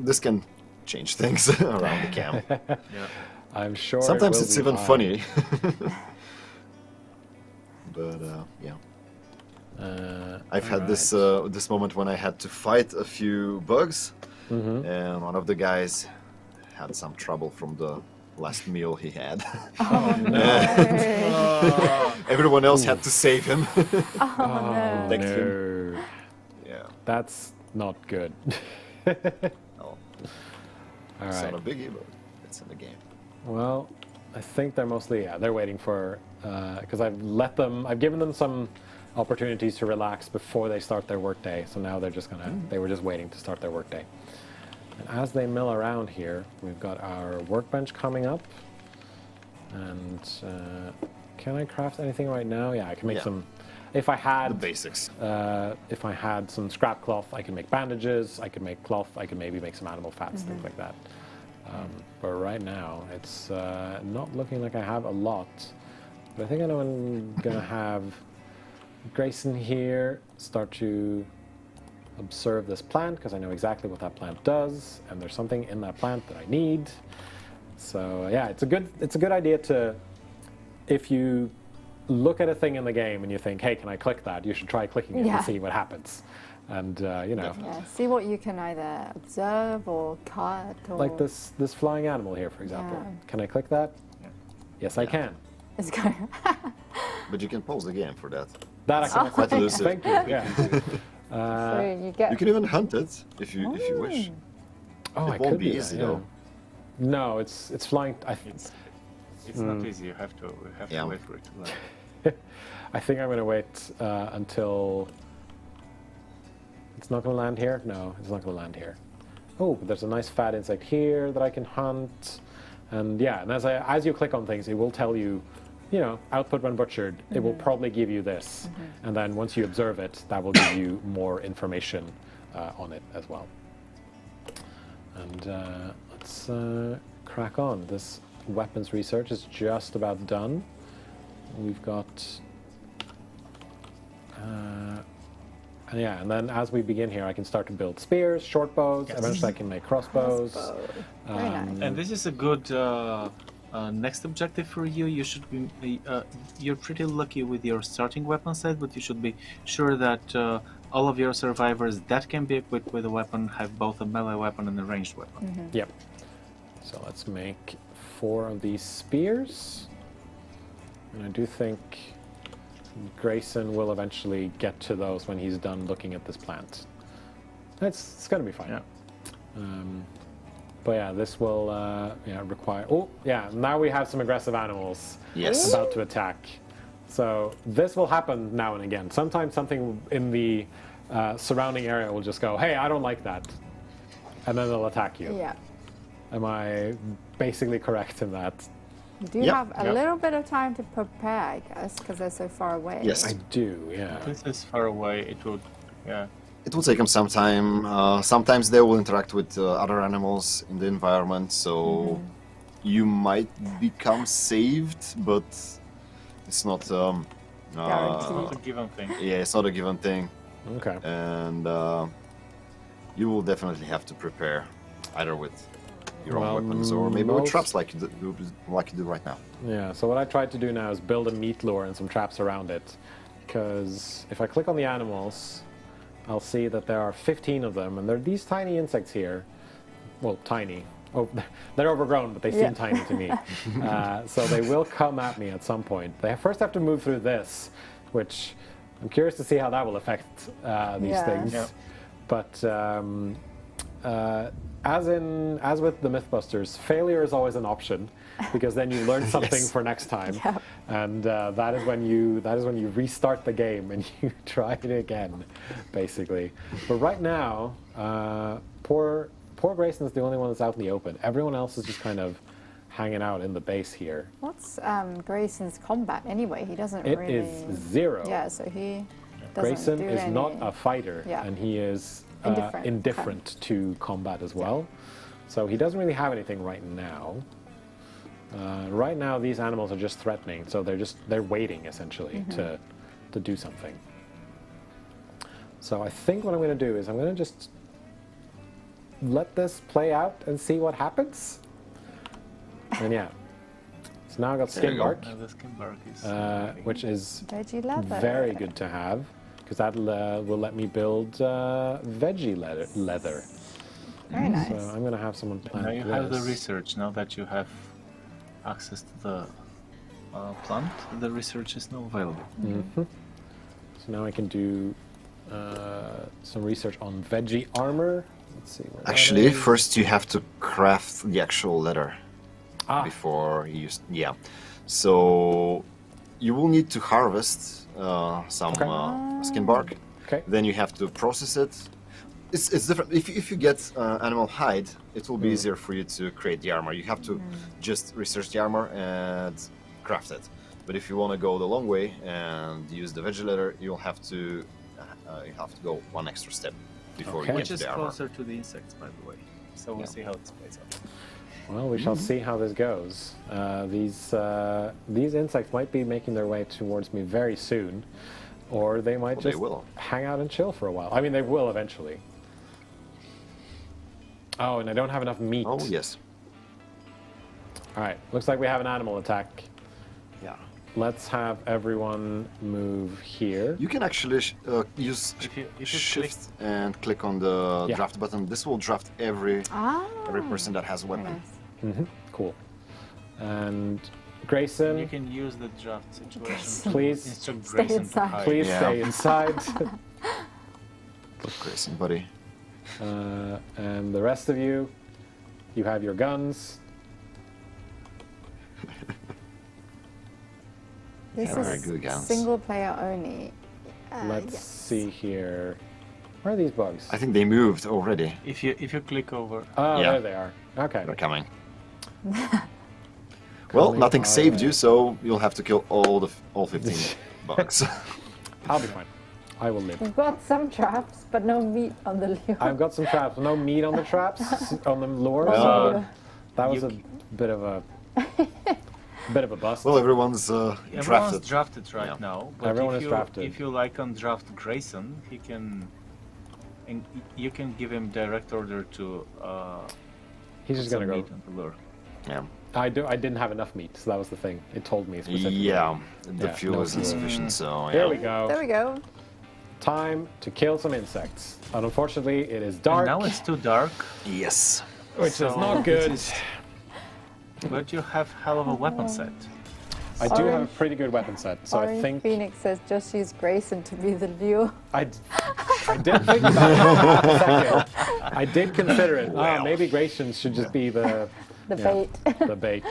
this can change things around the camp. Yeah. I'm sure. it Sometimes will it's be even high. funny. But yeah, I've had this this moment when I had to fight a few bugs, and one of the guys had some trouble from the last meal he had. Everyone else had to save him. Oh, Protect him. no. Yeah. That's not good. Oh, All it's right. not a biggie, but it's in the game. Well, I think they're mostly they're waiting for because I've given them some opportunities to relax before they start their workday. So now they're just they were just waiting to start their workday. And as they mill around here, we've got our workbench coming up. And can I craft anything right now? Yeah, I can make Yeah. some if I had The basics. if I had some scrap cloth, I could make bandages. I could make cloth. I could maybe make some animal fats, things like that. But right now, it's not looking like I have a lot. But I think I know I'm gonna have Grayson here start to observe this plant because I know exactly what that plant does, and there's something in that plant that I need. So yeah, it's a good idea to, if you look at a thing in the game and you think, hey, can I click that? You should try clicking it and see what happens. And you know, see what you can either observe or cut. Or... like this flying animal here, for example. Can I click that? Yes, I can. It's going. But you can pause the game for that. That I can. Quite elusive. Thank you. Yeah. So you get. You can even hunt it if you wish. Oh, It won't be easy though. No, it's flying. It's not easy. You have to wait for it to land. I think I'm going to wait until it's not going to land here. No, it's not going to land here. Oh, but there's a nice fat insect here that I can hunt, and yeah, and as you click on things, it will tell you, you know, output when butchered. It will probably give you this, and then once you observe it, that will give you more information on it as well. And let's crack on. This weapons research is just about done. We've got, and yeah, and then as we begin here, I can start to build spears, short bows. Eventually, I can make crossbows. Very nice. And this is a good next objective for you. You should be. You're pretty lucky with your starting weapon set, but you should be sure that all of your survivors that can be equipped with a weapon have both a melee weapon and a ranged weapon. Yep. So let's make 4 of these spears. And I do think Grayson will eventually get to those when he's done looking at this plant. It's going to be fine. Yeah. But yeah, this will require... Oh, yeah, now we have some aggressive animals about to attack. So this will happen now and again. Sometimes something in the surrounding area will just go, hey, I don't like that. And then they'll attack you. Yeah. Am I basically correct in that? You do have a little bit of time to prepare, I guess, because they're so far away. Yes. I do, yeah. This is far away. It would, It will take them some time. Sometimes they will interact with other animals in the environment, so you might become saved, but it's not it's a given thing. yeah, it's not a given thing. Okay. And you will definitely have to prepare either with your own weapons or maybe with traps like you do right now. Yeah, so what I tried to do now is build a meat lure and some traps around it, because if I click on the animals, I'll see that there are 15 of them, and they're these tiny insects here. Well, tiny. Oh, they're overgrown, but they seem tiny to me. So they will come at me at some point. They first have to move through this, which I'm curious to see how that will affect these things. Yeah. But as with the Mythbusters, failure is always an option, because then you learn something for next time, and that is when you restart the game and you try it again, basically. But right now, poor Grayson is the only one that's out in the open. Everyone else is just kind of hanging out in the base here. What's Grayson's combat anyway? He doesn't really... It is 0. Yeah, so he doesn't Grayson do is any... not a fighter, and he is indifferent to combat as well. So he doesn't really have anything right now. Right now, these animals are just threatening, so they're waiting essentially to do something. So I think what I'm going to do is I'm going to just let this play out and see what happens. And yeah, so now I got skin bark, The skin bark is which is veggie leather. very good to have, because that will let me build veggie leather. Very nice. So I'm going to have someone plant now you this. have the research. Now that you have access to the plant, the research is now available. So now I can do some research on veggie armor. Let's see. Actually, first you have to craft the actual leather before you use. Yeah, so you will need to harvest some skin bark. Okay. Then you have to process it. It's different. If you get animal hide, it will be easier for you to create the armor. You have to just research the armor and craft it. But if you want to go the long way and use the vegetator, you'll have to go one extra step before you get Which to is the armor. closer to the insects, by the way. So we'll see how this plays out. Well, we shall see how this goes. These insects might be making their way towards me very soon, or they might just hang out and chill for a while. I mean, they will eventually. Oh, and I don't have enough meat. Oh, yes. All right, looks like we have an animal attack. Yeah. Let's have everyone move here. You can actually use If you shift and click on the draft button. This will draft every person that has a weapon. Mm-hmm. Cool. And Grayson, You can use the draft situation. please, Instruct Stay Grayson to inside. hide. please stay inside. Good Grayson, buddy. And the rest of you, you have your guns. This Very is good guns. single player only. Let's yes. see here. Where are these bugs? I think they moved already. If you click over, Oh, Yeah. there they are. Okay. They're coming. Well, Coming nothing our saved way. you, so you'll have to kill all 15 bugs. I'll be fine. I will live. We've got some traps, but no meat on the lure. I've got some traps. No meat on the traps, on the lures. Well, that was you a bit of a bust. Well, everyone's everyone's drafted. drafted right Yeah. now. But Everyone if is you, drafted. If you like on draft Grayson, he can, and you can give him direct order to. He's just gonna go. meat on the lure. Yeah. I didn't have enough meat, so that was the thing. It told me specifically. Yeah, the Yeah, fuel no is fuel. insufficient, so There yeah. we go. There we go. Time to kill some insects. And unfortunately, it is dark, And now it's too dark, Yes. which is not good. but you have hell of a weapon set. I do have a Orange- pretty good weapon set, so I Orange think Phoenix says just use Grayson to be the lure. I did think about it for half a second. I did consider it. Maybe Grayson should just be the The yeah, bait. the bait.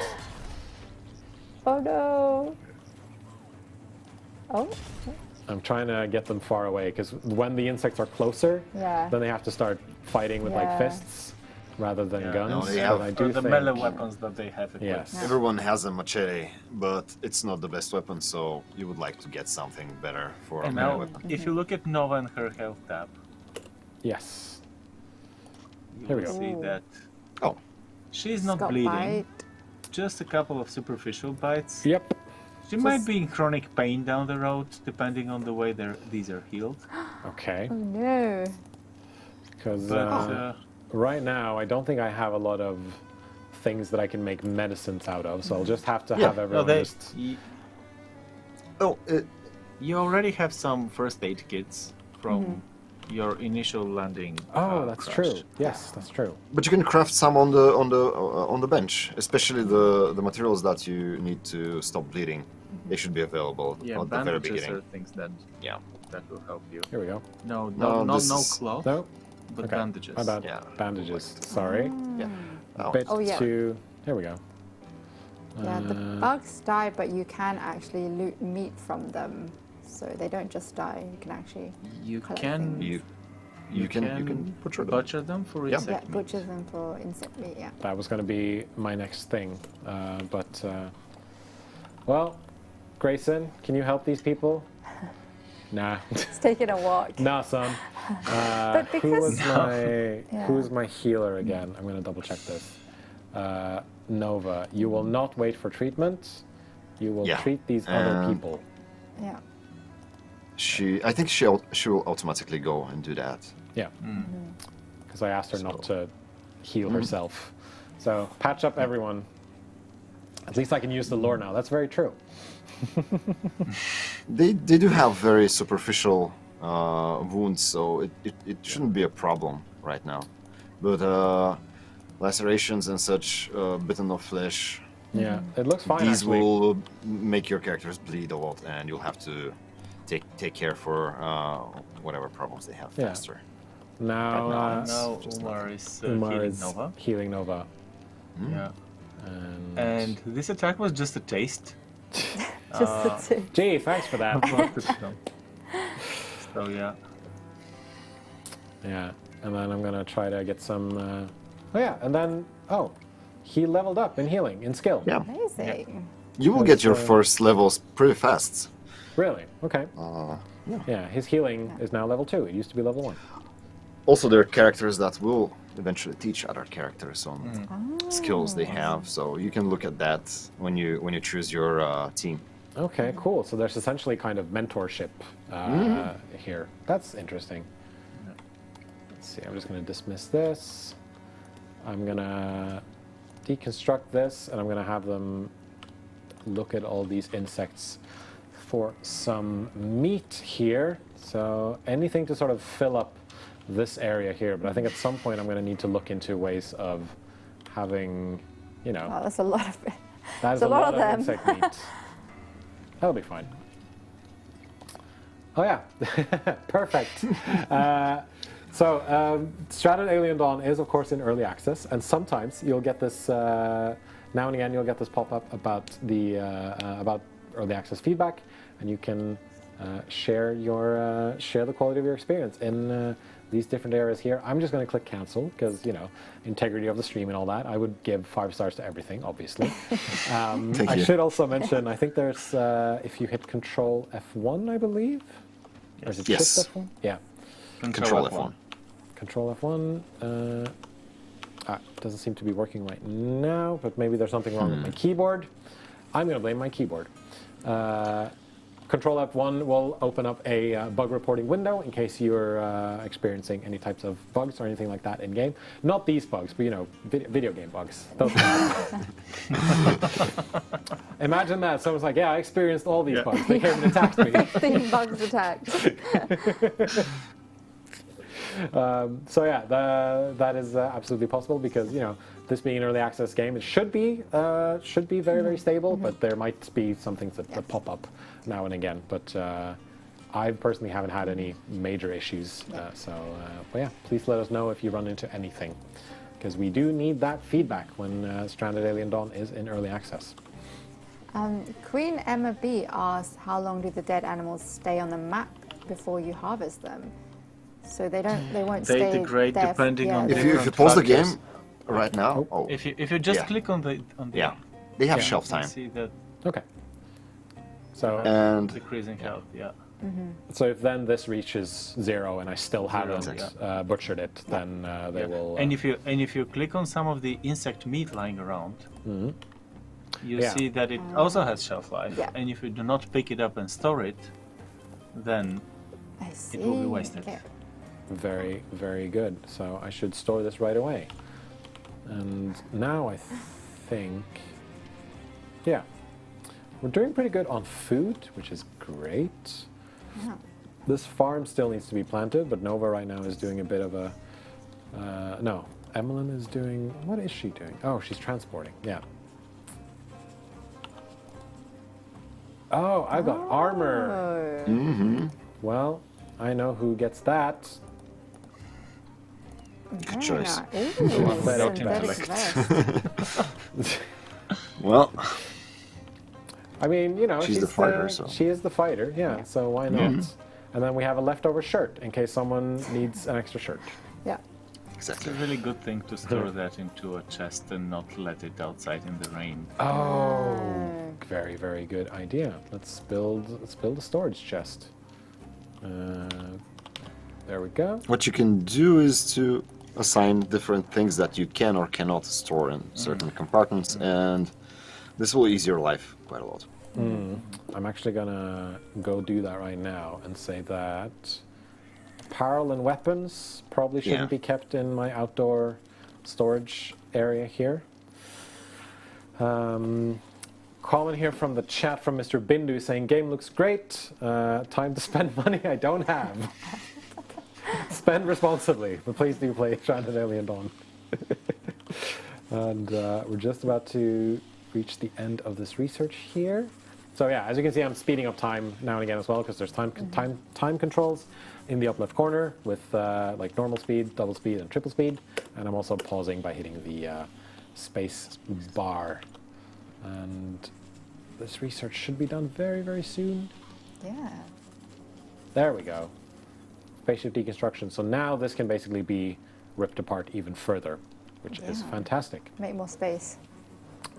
Oh no. Oh, I'm trying to get them far away because when the insects are closer, yeah. then they have to start fighting with like Yeah. fists rather than Yeah. guns. No, they But have- I Or do the think melee weapons that they have equipped. yes. Yeah. Everyone has a machete, but it's not the best weapon, so you would like to get something better for a And melee now, weapon. if you look at Nova and her health tab, Yes. you Here we will go. see Ooh. that Oh, she's not Got bleeding. bite. Just a couple of superficial bites. Yep. She might be in chronic pain down the road, depending on the way these are healed. Okay. Oh no. Because But right now, I don't think I have a lot of things that I can make medicines out of, so I'll just have to Yeah. have no, everyone they, just. oh, you already have some first aid kits from your initial landing. Oh, that's crash. true. Yes, that's true. but you can craft some on the bench, especially the materials that you need to stop bleeding. They should be available Yeah, at the very bandages beginning. are things that Yeah. that will help you. Here we go. No, No, no this is- cloth, No? but Okay. bandages. My bad. Yeah. Bandages. Sorry. Yeah. Oh. Bit Oh, yeah. too. Here we go. Yeah, the bugs die, but you can actually loot meat from them, so they don't just die. You can actually You collect can things. You can butcher them. for Yeah. insect Yeah, meat. butcher them for insect meat. Yeah. That was going to be my next thing. Well, Grayson, can you help these people? Nah. It's taking a walk. Nah, son. But Who because was my Yeah. Who's my healer again? I'm going to double check this. Nova, you will not wait for treatment. You will Yeah. treat these other And- people. yeah. I think she will automatically go and do that. Yeah. Because I asked her not to heal herself. So patch up everyone. At least I can use the lore now. That's very true. They do have very superficial wounds, so it shouldn't be a problem right now. But lacerations and such, bitten of flesh, Yeah, it looks fine. these actually. will make your characters bleed a lot, and you'll have to take care for whatever problems they have Yeah. faster. Now, Now just Umar is Umar healing is Nova. healing Nova. Yeah. And, And this attack was just a taste. Just the two. gee, thanks for that. So yeah. Yeah, and then I'm gonna try to get some. Oh yeah, and then he leveled up in healing in skill. Yeah. Amazing. You will get your first levels pretty fast. Really? Okay. Yeah. Yeah, his healing is now level 2. It used to be level 1. Also, there are characters that will eventually teach other characters on skills they have, so you can look at that when you choose your team. Okay, cool. So there's essentially kind of mentorship here. That's interesting. Let's see, I'm just going to dismiss this. I'm going to deconstruct this, and I'm going to have them look at all these insects for some meat here. So anything to sort of fill up this area here. But I think at some point I'm going to need to look into ways of having, you know... Oh, that's a lot of it. That's a lot of them. insect meat. That'll be fine. Oh yeah, perfect. So Stranded Alien Dawn is of course in early access, and sometimes you'll get this. Now and again, you'll get this pop up about the about early access feedback, and you can share the quality of your experience in these different areas here. I'm just going to click cancel because, you know, integrity of the stream and all that. I would give 5 stars to everything, obviously. I should also mention, I think there's, if you hit Control F1, I believe. Or is it Shift F1? Yeah. Control F1. Control F1. Doesn't seem to be working right now, but maybe there's something wrong with my keyboard. I'm going to blame my keyboard. Control F1 will open up a bug reporting window in case you're experiencing any types of bugs or anything like that in game. Not these bugs, but you know, video game bugs. Those Imagine that someone's like, "Yeah, I experienced all these bugs. They came and attacked me." Theme bugs attacked. So yeah, that is absolutely possible because, you know, this being an early access game, it should be very, very stable, but there might be some things that pop up now and again. But I personally haven't had any major issues. But yeah, please let us know if you run into anything, because we do need that feedback when Stranded Alien Dawn is in early access. Queen Emma B asked, how long do the dead animals stay on the map before you harvest them? So they won't stay. They degrade there depending on If you pause the game right now, if you just click on the they have shelf time. see that Okay. So And decreasing health. Yeah. so if then this reaches 0 and I still haven't butchered it, then they will. And if you click on some of the insect meat lying around, you see that it also has shelf life. Yeah. And if you do not pick it up and store it, then it will be wasted. Okay. Very, very good. So I should store this right away. And now I think, yeah, we're doing pretty good on food, which is great. Yeah. This farm still needs to be planted, but Nova right now is doing a bit of a, no, Emmeline is doing, what is she doing? Oh, she's transporting, yeah. Oh, I've got armor. Well, I know who gets that. Good choice. Synthetic vest. Well, I mean, you know, she's the fighter, so. She is the fighter, yeah, so why not? And then we have a leftover shirt in case someone needs an extra shirt. Yeah. It's a really good thing to store that into a chest and not let it outside in the rain. Oh, very, very good idea. Let's build a storage chest. There we go. What you can do is to assign different things that you can or cannot store in certain compartments, and this will ease your life quite a lot. I'm actually gonna go do that right now and say that apparel and weapons probably shouldn't be kept in my outdoor storage area here. Comment here from the chat from Mr. Bindu saying, game looks great, time to spend money I don't have. Spend responsibly, but please do play Stranded Alien Dawn. And we're just about to reach the end of this research here. So yeah, as you can see, I'm speeding up time now and again as well, because there's time controls in the up left corner with like normal speed, double speed, and triple speed. And I'm also pausing by hitting the space bar. And this research should be done very, very soon. Yeah. There we go. Spaceship deconstruction. So now this can basically be ripped apart even further, which is fantastic. Make more space.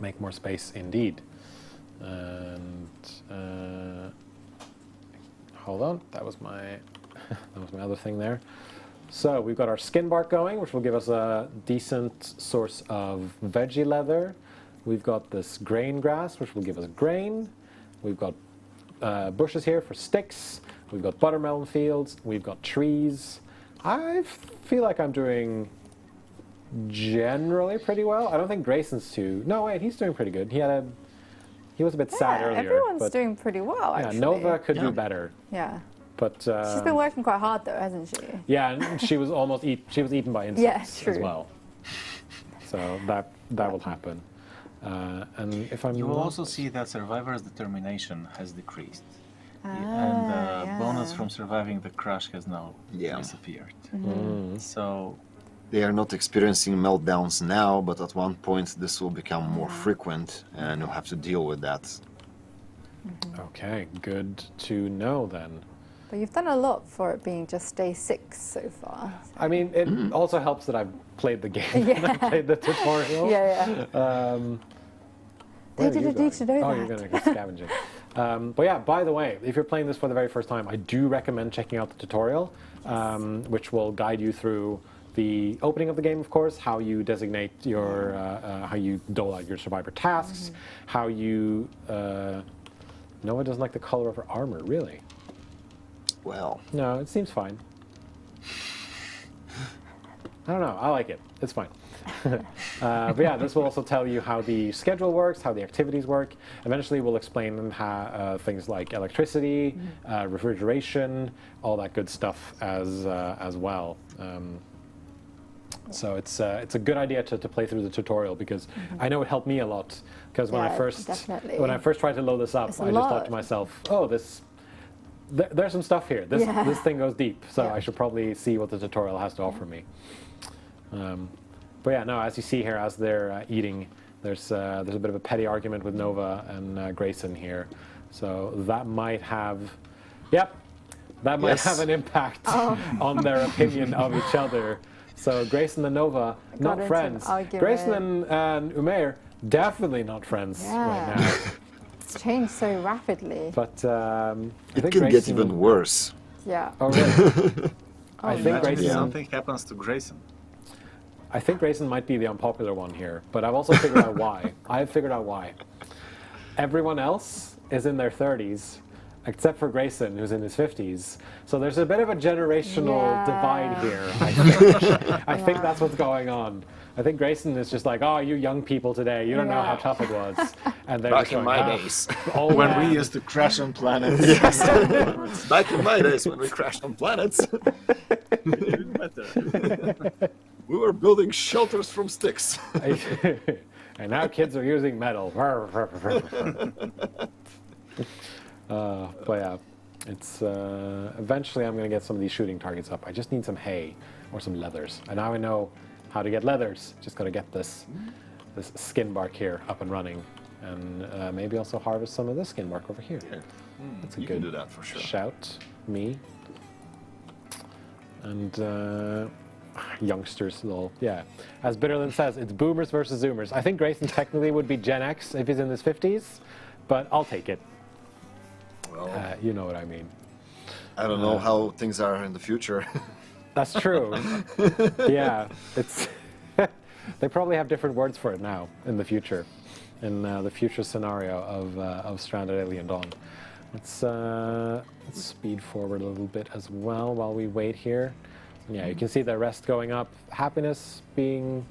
Make more space indeed. And hold on, that was my other thing there. So we've got our skin bark going, which will give us a decent source of veggie leather. We've got this grain grass, which will give us grain. We've got bushes here for sticks. We've got buttermelon fields. We've got trees. I feel like I'm doing generally pretty well. I don't think Grayson's too. No, wait, he's doing pretty good. He was a bit sad earlier. Everyone's doing pretty well, actually. Yeah, Nova could do better. Yeah. But she's been working quite hard, though, hasn't she? Yeah, and she was almost eaten by insects as well. So that will happen. And if I'm You will also see that survivor's determination has decreased. And the bonus from surviving the crash has now disappeared. So they are not experiencing meltdowns now, but at one point this will become more frequent, and you'll have to deal with that. Okay, good to know then. But you've done a lot for it being just day 6 so far. I mean, it also helps that I've played the game. And I played the tutorial. They didn't need to know that. Oh, you're going to go scavenging. But yeah, by the way, if you're playing this for the very first time, I do recommend checking out the tutorial, which will guide you through the opening of the game, of course, how you designate your, how you dole out your survivor tasks, how you... Noah doesn't like the color of her armor, really? Well... No, it seems fine. I don't know, I like it. It's fine. But yeah, this will also tell you how the schedule works, how the activities work. Eventually we'll explain how, things like electricity, refrigeration, all that good stuff as well. So it's a good idea to play through the tutorial, because I know it helped me a lot. Because when I first tried to load this up, I just thought to myself, oh, there's some stuff here. This thing goes deep, so I should probably see what the tutorial has to offer me. But yeah, no, as you see here, as they're eating, there's a bit of a petty argument with Nova and Grayson here. So that might have, have an impact on their opinion of each other. So Grayson and Nova, not friends. Grayson and Umair, definitely not friends right now. It's changed so rapidly. But it can get even worse. Yeah. Oh, really? I think Grayson... something happens to Grayson. I think Grayson might be the unpopular one here, but I've also figured out why. I've figured out why. Everyone else is in their 30s, except for Grayson, who's in his 50s. So there's a bit of a generational divide here. I think that's what's going on. I think Grayson is just like, oh, you young people today, you don't know how tough it was. And they're Back just in going, my days. When we used to crash on planets. Back in my days when we crashed on planets. Even better. We were building shelters from sticks. And now kids are using metal. But yeah, it's eventually I'm going to get some of these shooting targets up. I just need some hay or some leathers. And now I know how to get leathers. Just got to get this skin bark here up and running, and maybe also harvest some of this skin bark over here. That's a you good can do that for sure. shout, me. And youngsters, as Bitterland says, it's boomers versus zoomers. I think Grayson technically would be Gen X if he's in his 50s, but I'll take it. Well, you know what I mean. I don't know how things are in the future. That's true. Yeah, it's they probably have different words for it now in the future, in the future scenario of Stranded Alien Dawn. Let's speed forward a little bit as well while we wait here. Yeah, you can see the rest going up. Happiness being,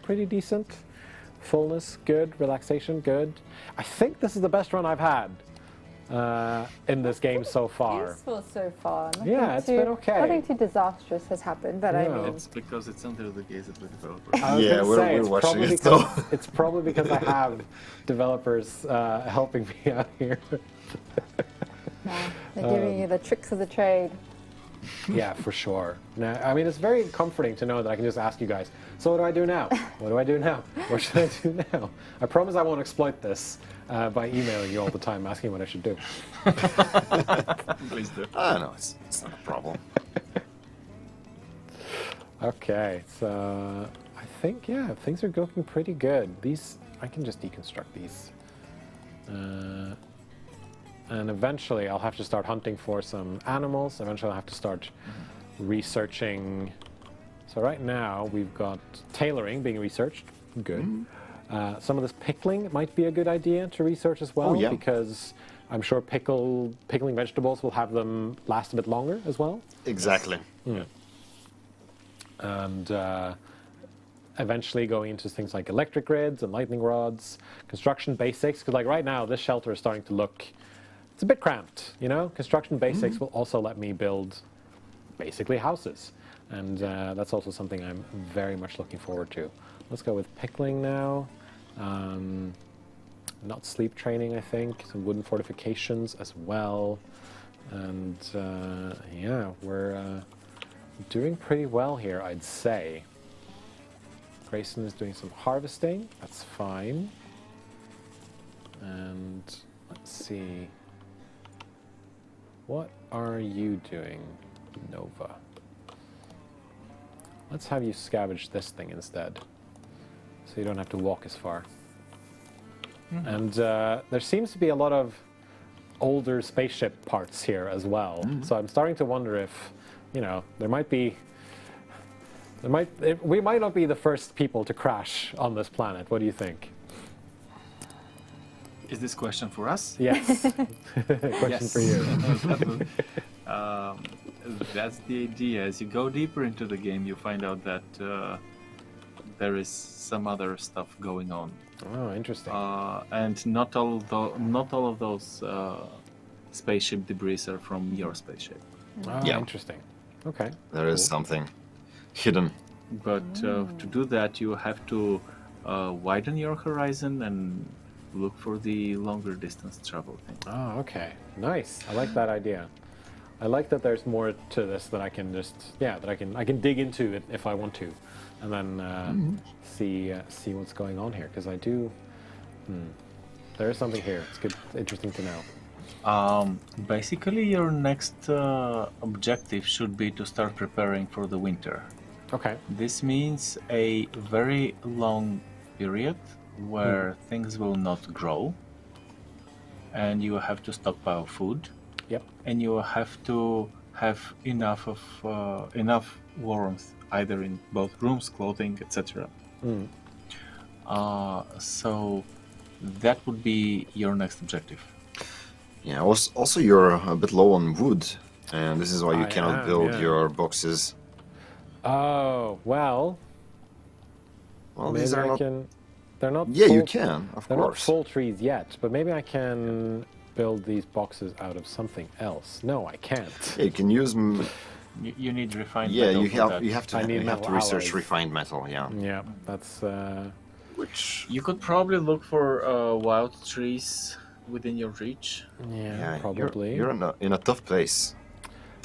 pretty decent. Fullness, good. Relaxation, good. I think this is the best run I've had in this game so far. Useful so far. It's been okay. Nothing too disastrous has happened, but I mean... It's because it's under the gaze of the developers. We're watching it though. It's probably because I have developers helping me out here. They're giving you the tricks of the trade. Yeah, for sure. Now, I mean, it's very comforting to know that I can just ask you guys, so what do I do now? What do I do now? What should I do now? I promise I won't exploit this by emailing you all the time asking what I should do. Please do. No, it's not a problem. Okay, so I think, things are looking pretty good. These, I can just deconstruct these. And eventually I'll have to start hunting for some animals. Eventually I'll have to start researching. So right now we've got tailoring being researched. Good. Some of this pickling might be a good idea to research as well, because I'm sure pickling vegetables will have them last a bit longer as well. Exactly. And eventually going into things like electric grids and lightning rods, construction basics, because like right now this shelter is starting to look, it's a bit cramped, you know? Construction basics will also let me build basically houses, and that's also something I'm very much looking forward to. Let's go with pickling now. Not sleep training, I think. Some wooden fortifications as well. And yeah, we're doing pretty well here, I'd say. Grayson is doing some harvesting. That's fine. And let's see. What are you doing, Nova? Let's have you scavenge this thing instead, so you don't have to walk as far. And there seems to be a lot of older spaceship parts here as well. So I'm starting to wonder if, you know, we might not be the first people to crash on this planet. What do you think? Is this question for us? Yes. Question for you. That's the idea. As you go deeper into the game, you find out that there is some other stuff going on. Oh, interesting. And not all of those spaceship debris are from your spaceship. Oh, interesting. Okay. There is something hidden. But to do that, you have to widen your horizon and look for the longer distance travel thing. Oh, okay. Nice. I like that idea. I like that there's more to this that I can just, that I can dig into it if I want to, and then see what's going on here, because I do. There is something here. It's good, interesting to know. Basically, your next objective should be to start preparing for the winter. Okay. This means a very long period where things will not grow, and you have to stockpile food. Yep. And you have to have enough warmth, either in both rooms, clothing, etc. So that would be your next objective. Yeah. Also, you're a bit low on wood, and this is why you cannot build your boxes. Oh well. Well, these are not. They're not. Yeah, full, you can, of they're course. not full trees yet, but maybe I can build these boxes out of something else. No, I can't. Yeah, you can use. You need refined Yeah, metal. you have to research alloys. refined metal. Yeah. Yeah, that's. Which. You could probably look for wild trees within your reach. Yeah, probably. You're in a tough place.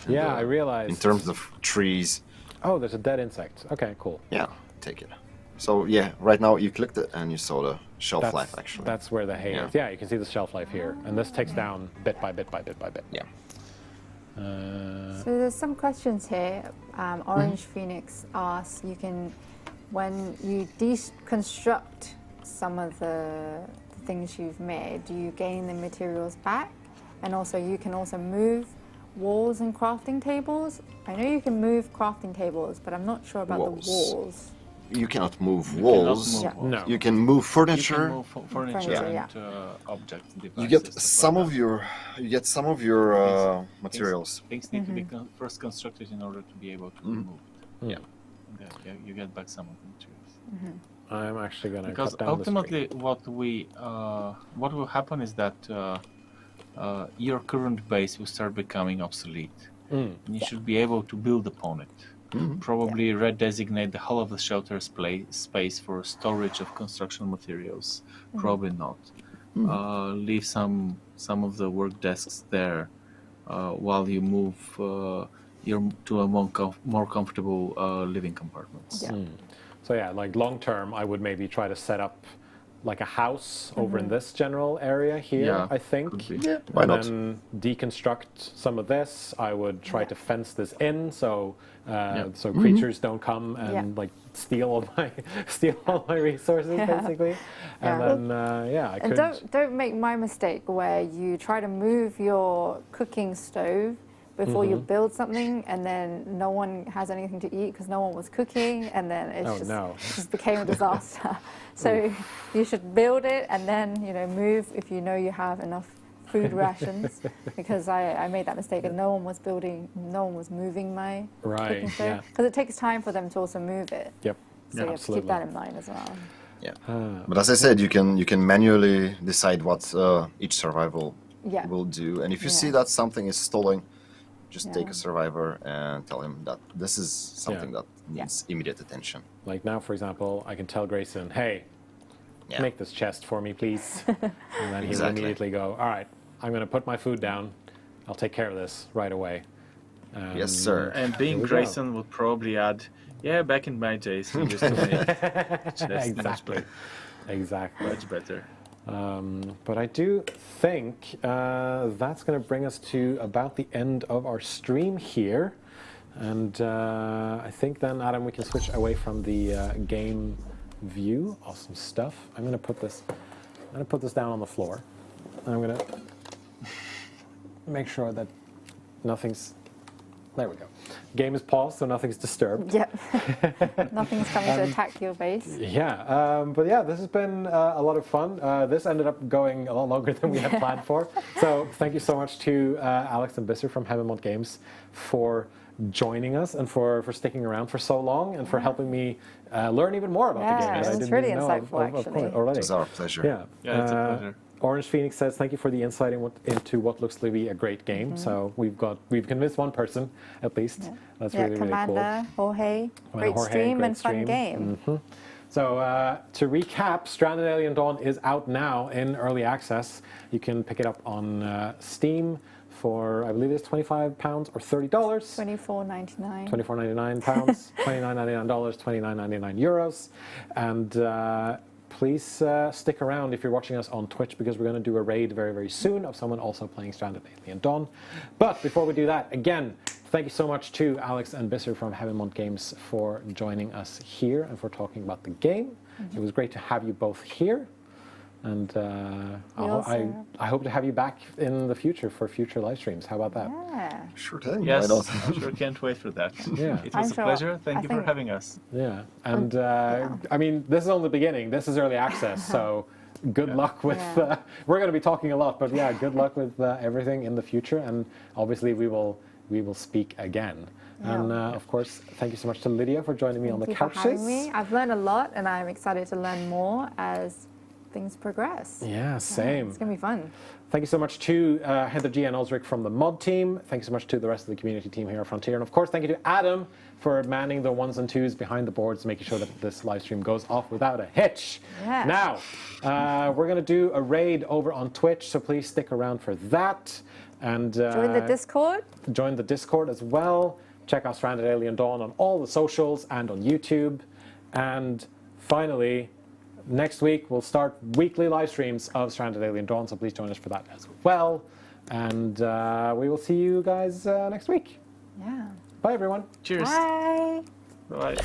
Yeah, I realized. In terms of trees. Oh, there's a dead insect. Okay, cool. Yeah, take it. So yeah, right now you clicked it and you saw the shelf life actually. That's where the hay is. Yeah, you can see the shelf life here, and this takes down bit by bit by bit by bit. Yeah. So there's some questions here. Orange Phoenix asks, when you deconstruct some of the things you've made, do you gain the materials back? And also you can also move walls and crafting tables. I know you can move crafting tables, but I'm not sure about the walls. You cannot move walls. No. You can move furniture. You can move furniture and objects. You get some of your materials. Things need to be first constructed in order to be able to be moved. Yeah. You get back some of the materials. I'm actually going to because cut down ultimately what will happen is that your current base will start becoming obsolete. And you should be able to build upon it. Probably redesignate the whole of the shelter space for storage of construction materials. Probably not. Leave some of the work desks there while you move to a more comfortable living compartments. So yeah, like long term, I would maybe try to set up like a house over in this general area here, Yeah, I think. Yeah, why and not? then deconstruct some of this. I would try to fence this in so so creatures don't come and like steal all my resources basically. And then I And could don't make my mistake where you try to move your cooking stove before you build something, and then no one has anything to eat because no one was cooking, and then it just became a disaster. So you should build it and then move if you know you have enough food rations, because I made that mistake and no one was moving my cooking stove, because it takes time for them to also move it. Yep. So you have to keep that in mind as well. Yeah. But as I said, you can manually decide what each survival will do, and if you see that something is stalling, just take a survivor and tell him that this is something that needs immediate attention. Like now, for example, I can tell Grayson, hey, make this chest for me, please. And then he'll immediately go, all right, I'm going to put my food down. I'll take care of this right away. Yes, sir. And being Grayson would probably add, back in my days, we used to make chests Exactly. much better. But I do think that's going to bring us to about the end of our stream here. And I think then, Adam, we can switch away from the game view. Awesome stuff. I'm going to put this down on the floor. And I'm going to make sure that nothing's... There we go. Game is paused, so nothing's disturbed. Yep. Nothing's coming to attack your base. Yeah, but yeah, this has been a lot of fun. This ended up going a lot longer than we had planned for. So thank you so much to Alex and Bisser from Haemimont Games for joining us and for sticking around for so long and for helping me learn even more about the game. Yeah, it's really insightful, actually. Already. It's our pleasure. Yeah, it's a pleasure. Orange Phoenix says, thank you for the insight into what looks to be a great game. So we've convinced one person, at least. Yeah. That's really, Commander, really cool. Jorge, great stream and fun game. So to recap, Stranded Alien Dawn is out now in early access. You can pick it up on Steam for, I believe it's £25 or $30. £24.99. £24.99, $29.99, €29.99. And please stick around if you're watching us on Twitch, because we're going to do a raid very, very soon of someone also playing Stranded Alien Dawn. But before we do that, again, thank you so much to Alex and Bisser from Haemimont Games for joining us here and for talking about the game. It was great to have you both here. And I hope to have you back in the future for future live streams. How about that? Yeah. Sure thing. Yes, I sure can't wait for that. Yeah. It was a pleasure. Thank you for having us. Yeah. And I mean, this is only the beginning. This is early access. So good luck with, we're going to be talking a lot, but yeah, good luck with everything in the future. And obviously we will speak again. Yeah. And of course, thank you so much to Lydia for joining me on the couches. Thank you for having me. I've learned a lot and I'm excited to learn more as things progress. Yeah, same. It's going to be fun. Thank you so much to Heather G. and Osric from the mod team. Thank you so much to the rest of the community team here at Frontier. And of course, thank you to Adam for manning the ones and twos behind the boards, making sure that this live stream goes off without a hitch. Yeah. Now, we're going to do a raid over on Twitch, so please stick around for that. And join the Discord. Join the Discord as well. Check out Stranded Alien Dawn on all the socials and on YouTube. And finally, next week, we'll start weekly live streams of Stranded Alien Dawn, so please join us for that as well. And we will see you guys next week. Yeah. Bye, everyone. Cheers. Bye. Bye.